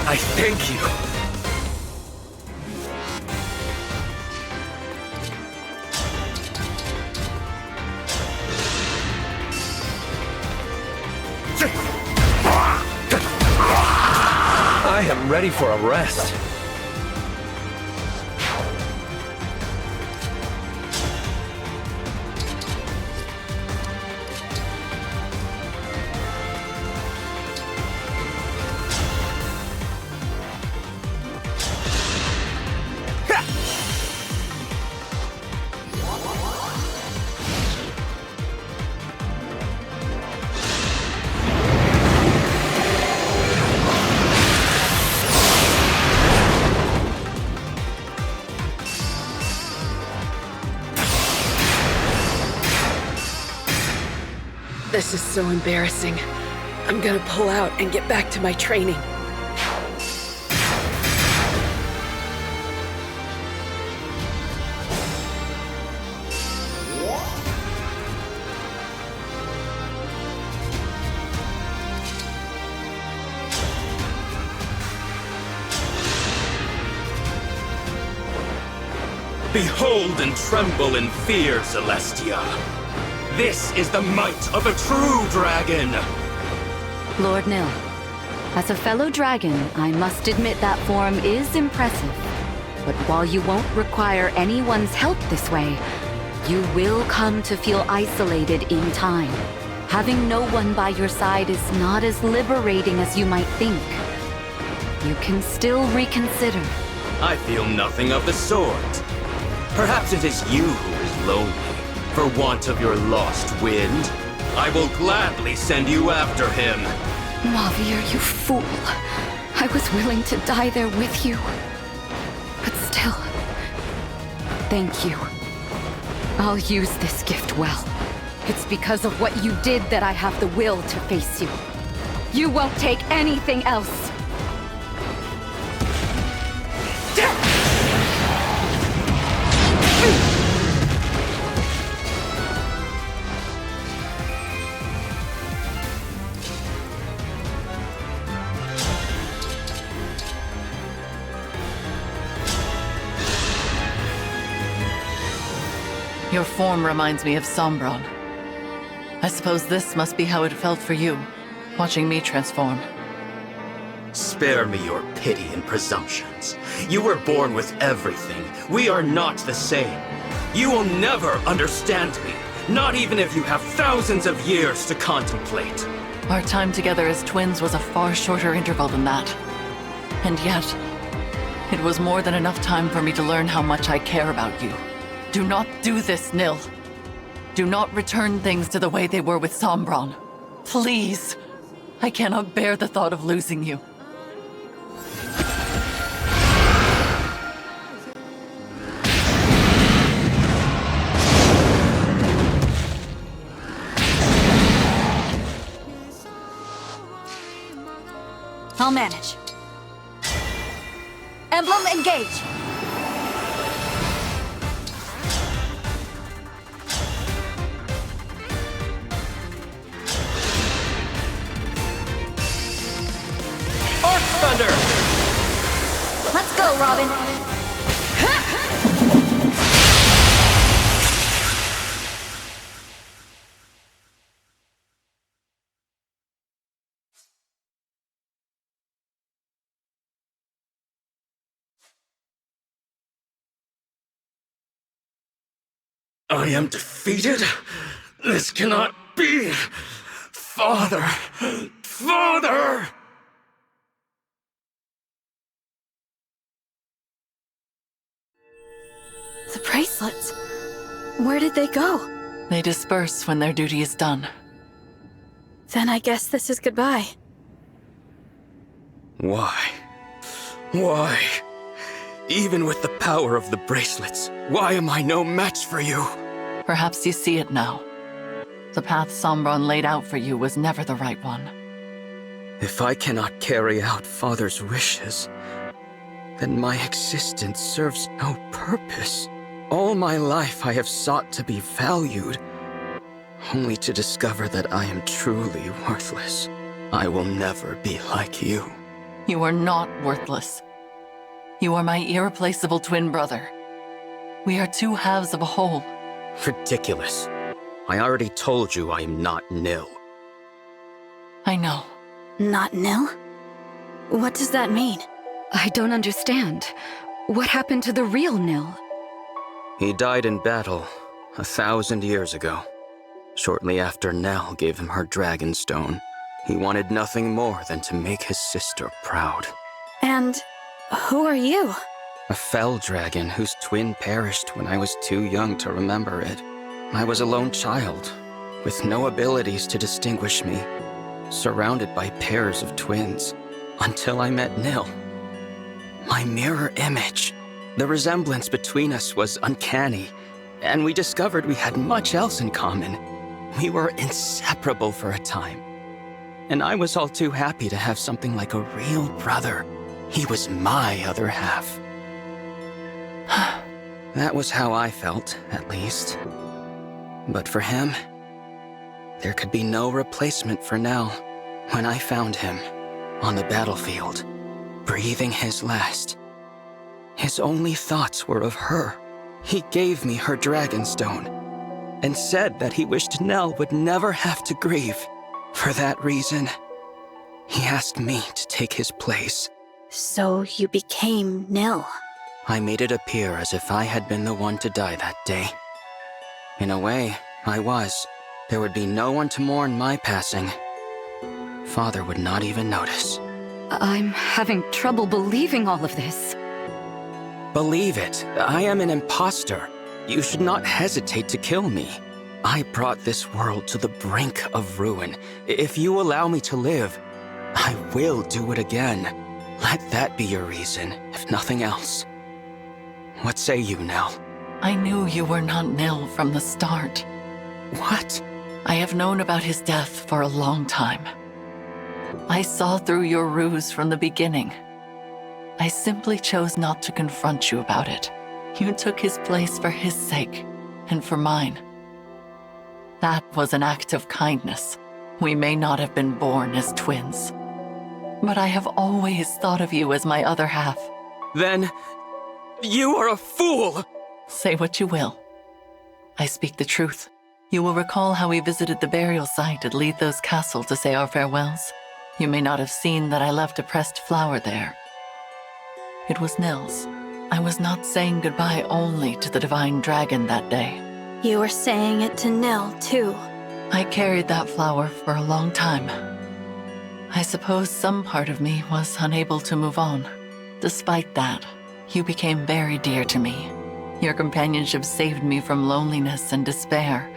I thank you. I am ready for a rest. This is so embarrassing. I'm gonna pull out and get back to my training. Behold and tremble in fear, Zelestia. This is the might of a true dragon! Lord Nil, as a fellow dragon, I must admit that form is impressive. But while you won't require anyone's help this way, you will come to feel isolated in time. Having no one by your side is not as liberating as you might think. You can still reconsider. I feel nothing of the sort. Perhaps it is you who is lonely. For want of your lost wind, I will gladly send you after him. Mavir, you fool. I was willing to die there with you. But still, thank you. I'll use this gift well. It's because of what you did that I have the will to face you. You won't take anything else. Your form reminds me of Sombron. I suppose this must be how it felt for you, watching me transform. Spare me your pity and presumptions. You were born with everything. We are not the same. You will never understand me, not even if you have thousands of years to contemplate. Our time together as twins was a far shorter interval than that. And yet, it was more than enough time for me to learn how much I care about you. Do not do this, Nil. Do not return things to the way they were with Sombron. Please. I cannot bear the thought of losing you. I'll manage. Emblem, engage! Arc Thunder! Let's go, Robin! I am defeated? This cannot be! Father! Father! The bracelets. Where did they go? They disperse when their duty is done. Then I guess this is goodbye. Why? Why? Even with the power of the bracelets, why am I no match for you? Perhaps you see it now. The path Sombron laid out for you was never the right one. If I cannot carry out Father's wishes, then my existence serves no purpose. All my life I have sought to be valued, only to discover that I am truly worthless. I will never be like you. You are not worthless. You are my irreplaceable twin brother. We are two halves of a whole. Ridiculous. I already told you I am not Nil. I know. Not Nil? What does that mean? I don't understand. What happened to the real Nil? He died in battle 1,000 years ago. Shortly after Nell gave him her dragon stone, he wanted nothing more than to make his sister proud. And who are you? A fell dragon whose twin perished when I was too young to remember it. I was a lone child, with no abilities to distinguish me, surrounded by pairs of twins, until I met Nil. My mirror image. The resemblance between us was uncanny, and we discovered we had much else in common. We were inseparable for a time. And I was all too happy to have something like a real brother. He was my other half. That was how I felt, at least. But for him, there could be no replacement for Nell. When I found him, on the battlefield, breathing his last, his only thoughts were of her. He gave me her dragonstone, and said that he wished Nell would never have to grieve. For that reason, he asked me to take his place. So you became Nil. I made it appear as if I had been the one to die that day. In a way, I was. There would be no one to mourn my passing. Father would not even notice. I'm having trouble believing all of this. Believe it, I am an imposter. You should not hesitate to kill me. I brought this world to the brink of ruin. If you allow me to live, I will do it again. Let that be your reason, if nothing else. What say you, Nell? I knew you were not Nil from the start. What? I have known about his death for a long time. I saw through your ruse from the beginning. I simply chose not to confront you about it. You took his place for his sake, and for mine. That was an act of kindness. We may not have been born as twins, but I have always thought of you as my other half. Then, you are a fool! Say what you will. I speak the truth. You will recall how we visited the burial site at Letho's castle to say our farewells. You may not have seen that I left a pressed flower there. It was Nil's. I was not saying goodbye only to the divine dragon that day. You were saying it to Nil, too. I carried that flower for a long time. I suppose some part of me was unable to move on. Despite that, you became very dear to me. Your companionship saved me from loneliness and despair.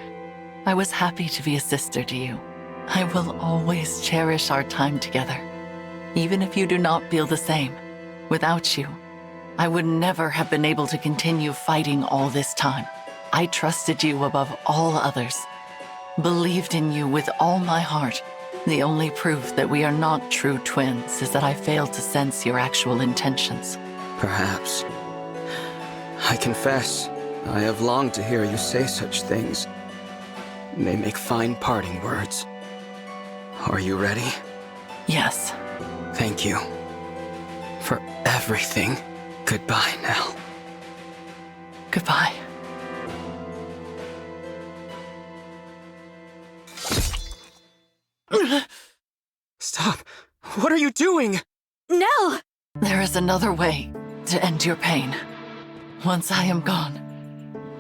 I was happy to be a sister to you. I will always cherish our time together, even if you do not feel the same. Without you, I would never have been able to continue fighting all this time. I trusted you above all others, believed in you with all my heart. The only proof that we are not true twins is that I failed to sense your actual intentions. Perhaps. I confess, I have longed to hear you say such things. They make fine parting words. Are you ready? Yes. Thank you. For everything. Goodbye, Nell. Goodbye. Stop! What are you doing? Nell! There is another way to end your pain. Once I am gone,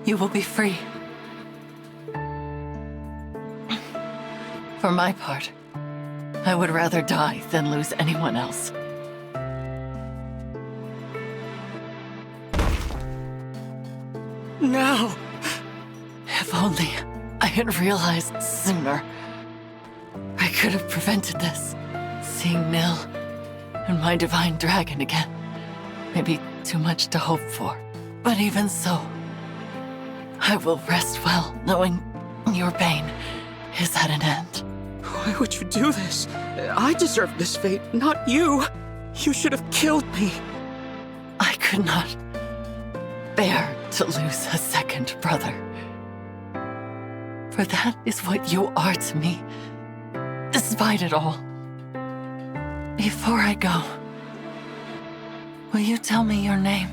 you will be free. For my part, I would rather die than lose anyone else. No! If only I had realized sooner. I could have prevented this. Seeing Nil and my divine dragon again may be too much to hope for. But even so, I will rest well knowing your pain is at an end. Why would you do this? I deserve this fate, not you. You should have killed me. I could not bear to lose a second brother. For that is what you are to me, despite it all. Before I go, will you tell me your name?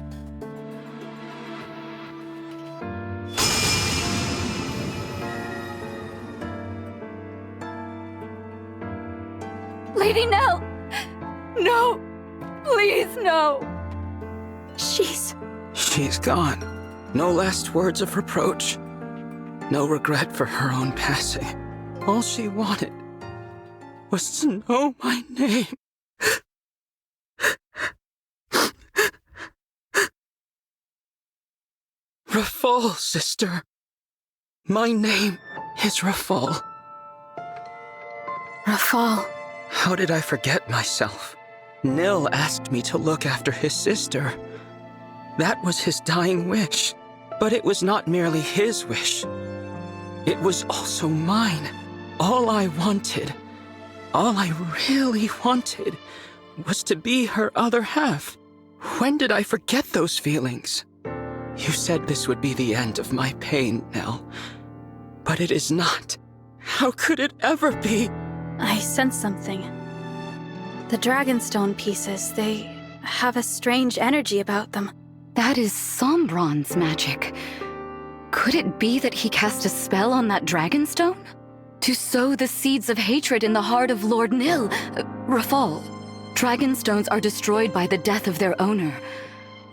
Lady Nell! No! Please, no! She's gone. No last words of reproach. No regret for her own passing. All she wanted was to know my name. Rafal, sister. My name is Rafal. Rafal. How did I forget myself? Nil asked me to look after his sister. That was his dying wish. But it was not merely his wish. It was also mine. All I wanted, all I really wanted, was to be her other half. When did I forget those feelings? You said this would be the end of my pain, Nell. But it is not. How could it ever be? I sense something. The Dragonstone pieces, they have a strange energy about them. That is Sombron's magic. Could it be that he cast a spell on that Dragonstone? To sow the seeds of hatred in the heart of Lord Nil, Rafal. Dragonstones are destroyed by the death of their owner.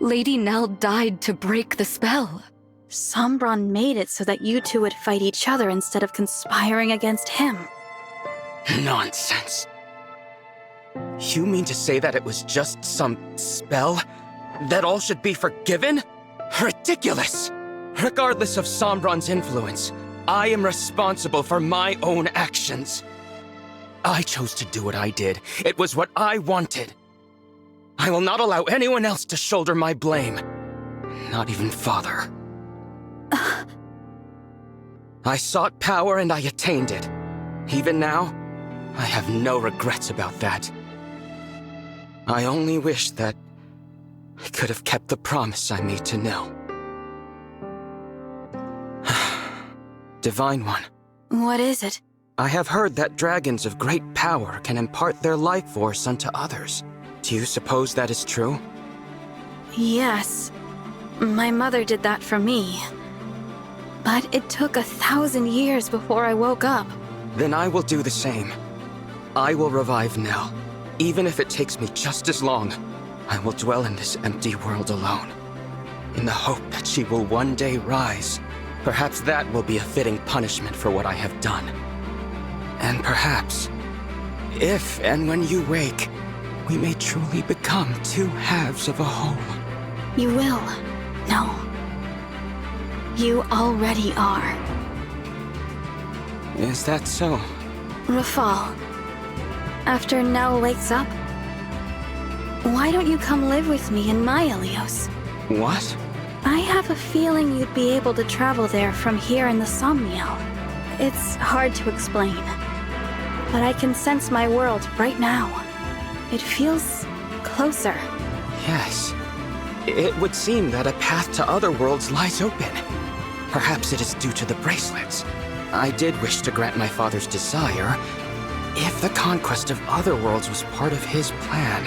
Lady Nell died to break the spell. Sombron made it so that you two would fight each other instead of conspiring against him. Nonsense. You mean to say that it was just some spell? That all should be forgiven? Ridiculous! Regardless of Sombron's influence, I am responsible for my own actions. I chose to do what I did. It was what I wanted. I will not allow anyone else to shoulder my blame. Not even Father. I sought power and I attained it. Even now, I have no regrets about that. I only wish that I could have kept the promise I made to Nil. Divine One. What is it? I have heard that dragons of great power can impart their life force unto others. Do you suppose that is true? Yes. My mother did that for me. But it took 1,000 years before I woke up. Then I will do the same. I will revive Nell. Even if it takes me just as long, I will dwell in this empty world alone, in the hope that she will one day rise. Perhaps that will be a fitting punishment for what I have done. And perhaps, if and when you wake, we may truly become two halves of a whole. You will. No. You already are. Is that so? Rafal, after Nell wakes up, why don't you come live with me in my Ilios? What? I have a feeling you'd be able to travel there from here in the somniel. It's hard to explain, but I can sense my world right now. It feels closer. Yes. It would seem that a path to other worlds lies open. Perhaps it is due to the bracelets. I did wish to grant my father's desire, if the conquest of other worlds was part of his plan.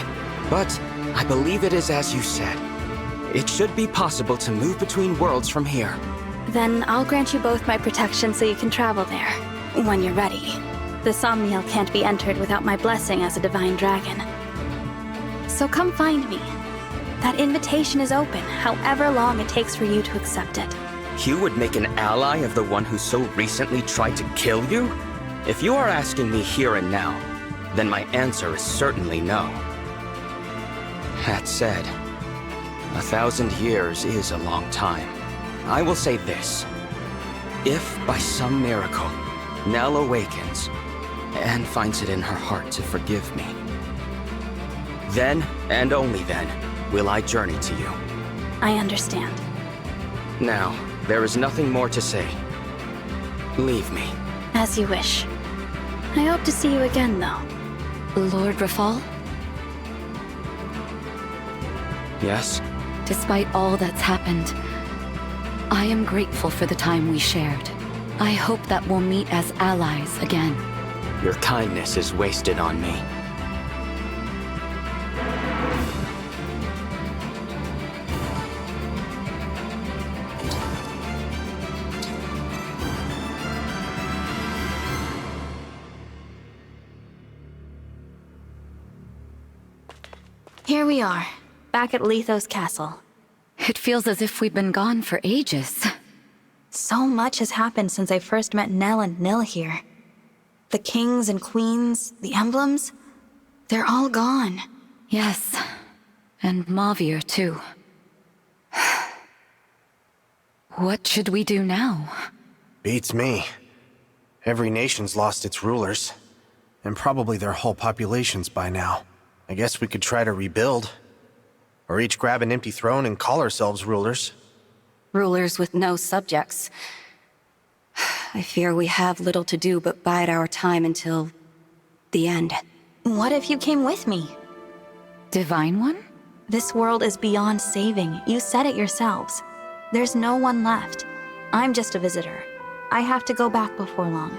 But I believe it is as you said. It should be possible to move between worlds from here. Then I'll grant you both my protection so you can travel there, when you're ready. The somniel can't be entered without my blessing as a divine dragon. So come find me. That invitation is open, however long it takes for you to accept it. You would make an ally of the one who so recently tried to kill you? If you are asking me here and now, then my answer is certainly no. That said, 1,000 years is a long time. I will say this. If, by some miracle, Nell awakens and finds it in her heart to forgive me, then, and only then, will I journey to you. I understand. Now, there is nothing more to say. Leave me. As you wish. I hope to see you again, though. Lord Rafal? Yes? Despite all that's happened, I am grateful for the time we shared. I hope that we'll meet as allies again. Your kindness is wasted on me. Here we are, back at Lethos Castle. It feels as if we've been gone for ages. So much has happened since I first met Nell and Nil here. The kings and queens, the emblems, they're all gone. Yes, and Mavier too. What should we do now? Beats me. Every nation's lost its rulers, and probably their whole populations by now. I guess we could try to rebuild. Or each grab an empty throne and call ourselves rulers. Rulers with no subjects. I fear we have little to do but bide our time until the end. What if you came with me? Divine One? This world is beyond saving. You said it yourselves. There's no one left. I'm just a visitor. I have to go back before long.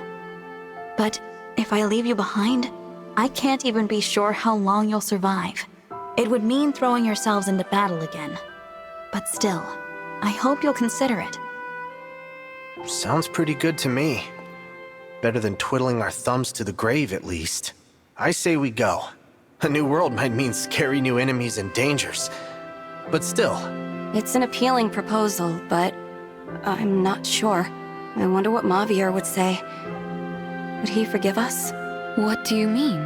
But if I leave you behind, I can't even be sure how long you'll survive. It would mean throwing yourselves into battle again. But still, I hope you'll consider it. Sounds pretty good to me. Better than twiddling our thumbs to the grave, at least. I say we go. A new world might mean scary new enemies and dangers. But still. It's an appealing proposal, but I'm not sure. I wonder what Mavier would say. Would he forgive us? What do you mean?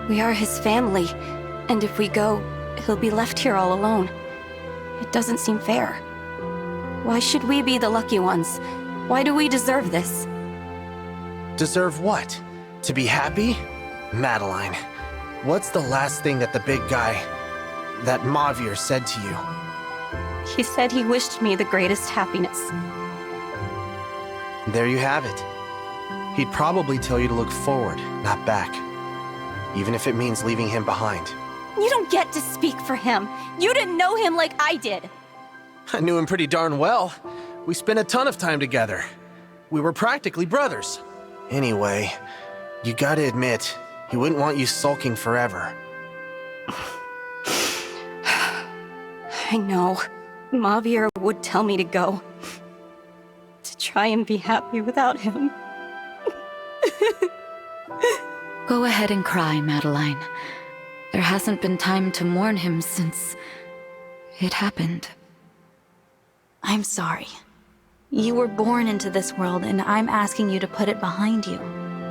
We are his family, and if we go, he'll be left here all alone. It doesn't seem fair. Why should we be the lucky ones? Why do we deserve this? Deserve what? To be happy? Madeline, what's the last thing that the big guy, that Mavier, said to you? He said he wished me the greatest happiness. There you have it. He'd probably tell you to look forward, not back. Even if it means leaving him behind. You don't get to speak for him. You didn't know him like I did. I knew him pretty darn well. We spent a ton of time together. We were practically brothers. Anyway, you gotta admit, he wouldn't want you sulking forever. I know. Mavier would tell me to go. To try and be happy without him. Go ahead and cry, Madeline. There hasn't been time to mourn him since it happened. I'm sorry. You were born into this world, and I'm asking you to put it behind you.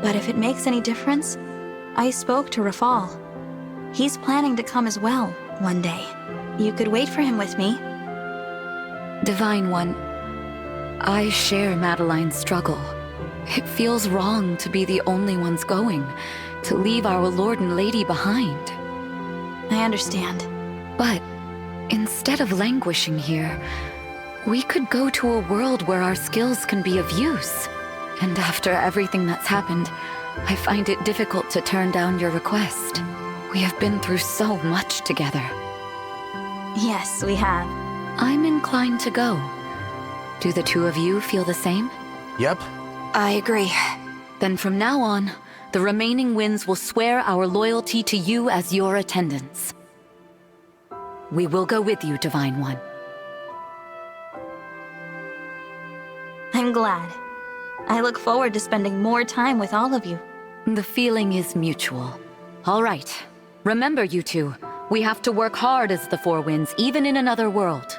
But if it makes any difference, I spoke to Rafal. He's planning to come as well, one day. You could wait for him with me. Divine One, I share Madeline's struggle. It feels wrong to be the only ones going, to leave our Lord and Lady behind. I understand. But instead of languishing here, we could go to a world where our skills can be of use. And after everything that's happened, I find it difficult to turn down your request. We have been through so much together. Yes, we have. I'm inclined to go. Do the two of you feel the same? Yep. I agree. Then from now on, the remaining winds will swear our loyalty to you as your attendants. We will go with you, Divine One. I'm glad. I look forward to spending more time with all of you. The feeling is mutual. All right. Remember, you two, we have to work hard as the Four Winds, even in another world.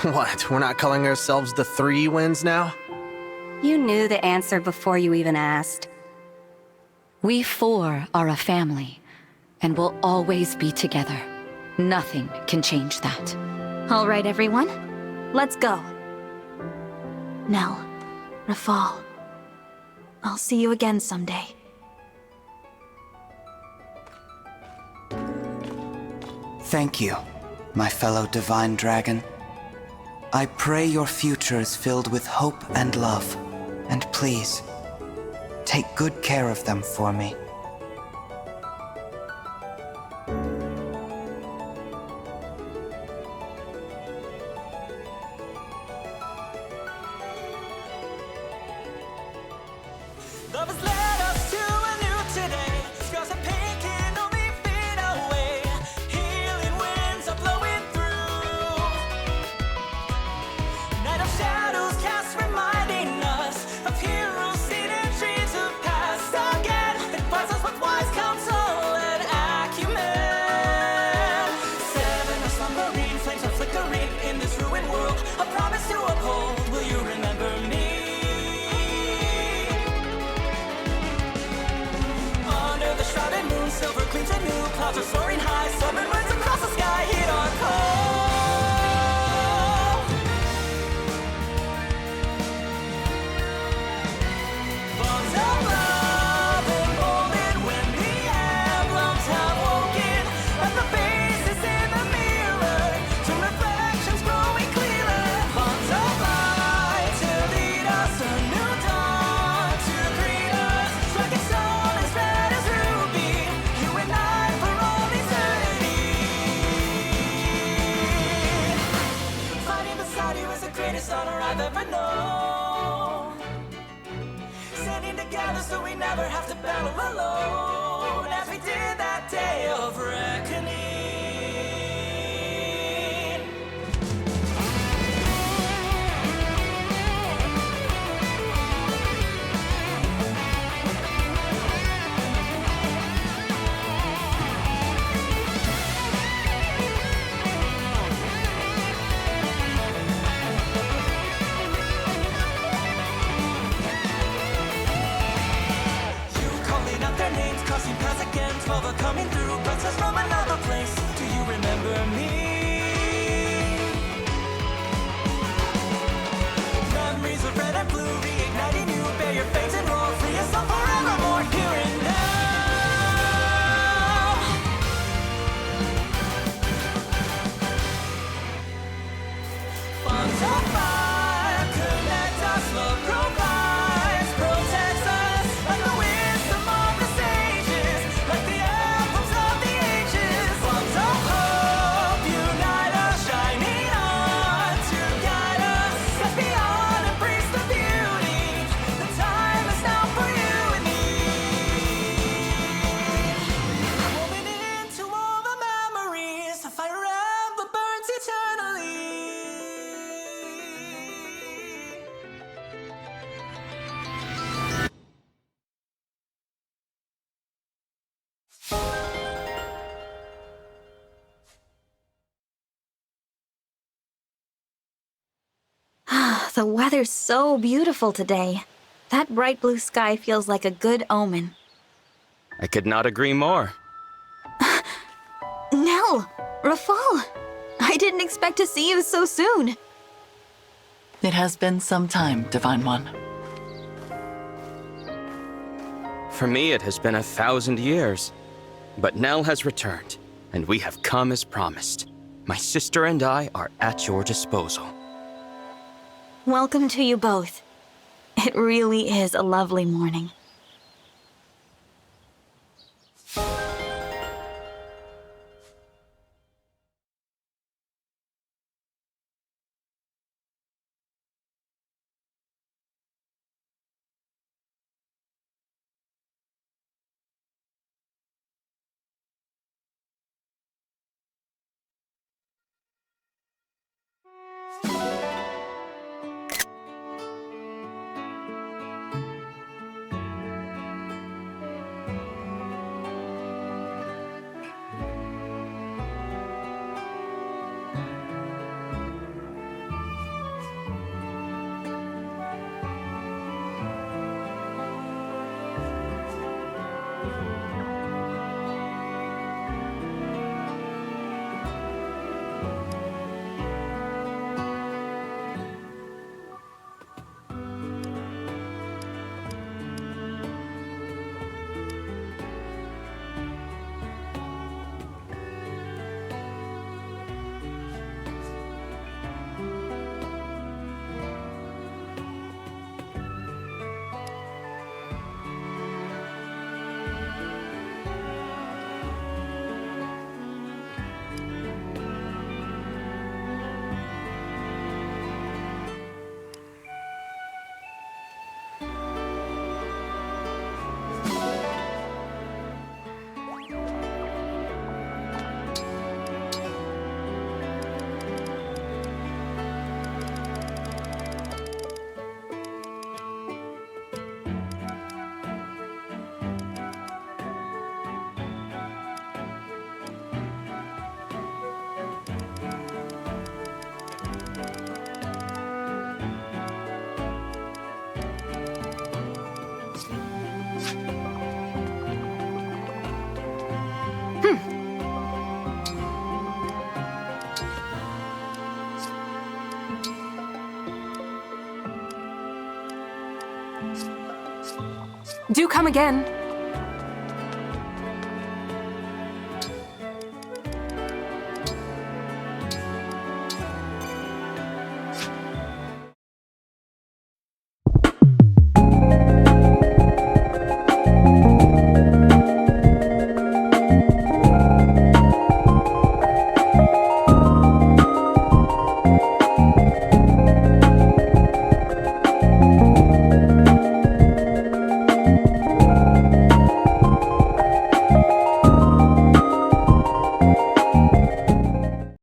What, we're not calling ourselves the Three Winds now? You knew the answer before you even asked. We four are a family, and will always be together. Nothing can change that. All right, everyone. Let's go. Nell, Rafal, I'll see you again someday. Thank you, my fellow divine dragon. I pray your future is filled with hope and love, and please, take good care of them for me. Love has led us to a new today. Scars of pain can only fade away. Healing winds are blowing through. Night of shadows cast, reminding us of heroes seen in dreams of past. Again, advise us with wise counsel and acumen. Seven are slumbering, flames are flickering in this ruined world. A promise to uphold. Will you remember me? Shrouded moon, silver gleams anew. Clouds are soaring high, summer winds across the sky hit our call. Bonds of love emboldened when the emblems have woken. At the faces in the mirror, to reflections growing clearer. Bonds of light to lead us, a new dawn to greet us. Striking stone as red as honor I've ever known. Standing together so we never have to battle alone, as we did that day of reckoning. Crossing paths again, 12 are coming through. Brothers from another place. Do you remember me? Memories of red and blue, reigniting you. Bear your fangs and roar, free yourself forevermore. Here and now. Bonds of fire connect us, love provides, protects us, like the wisdom of the sages, like the anthems of the The weather's so beautiful today. That bright blue sky feels like a good omen. I could not agree more. Nell! Rafal! I didn't expect to see you so soon. It has been some time, Divine One. For me, it has been 1,000 years. But Nell has returned, and we have come as promised. My sister and I are at your disposal. Welcome to you both. It really is a lovely morning. Do come again.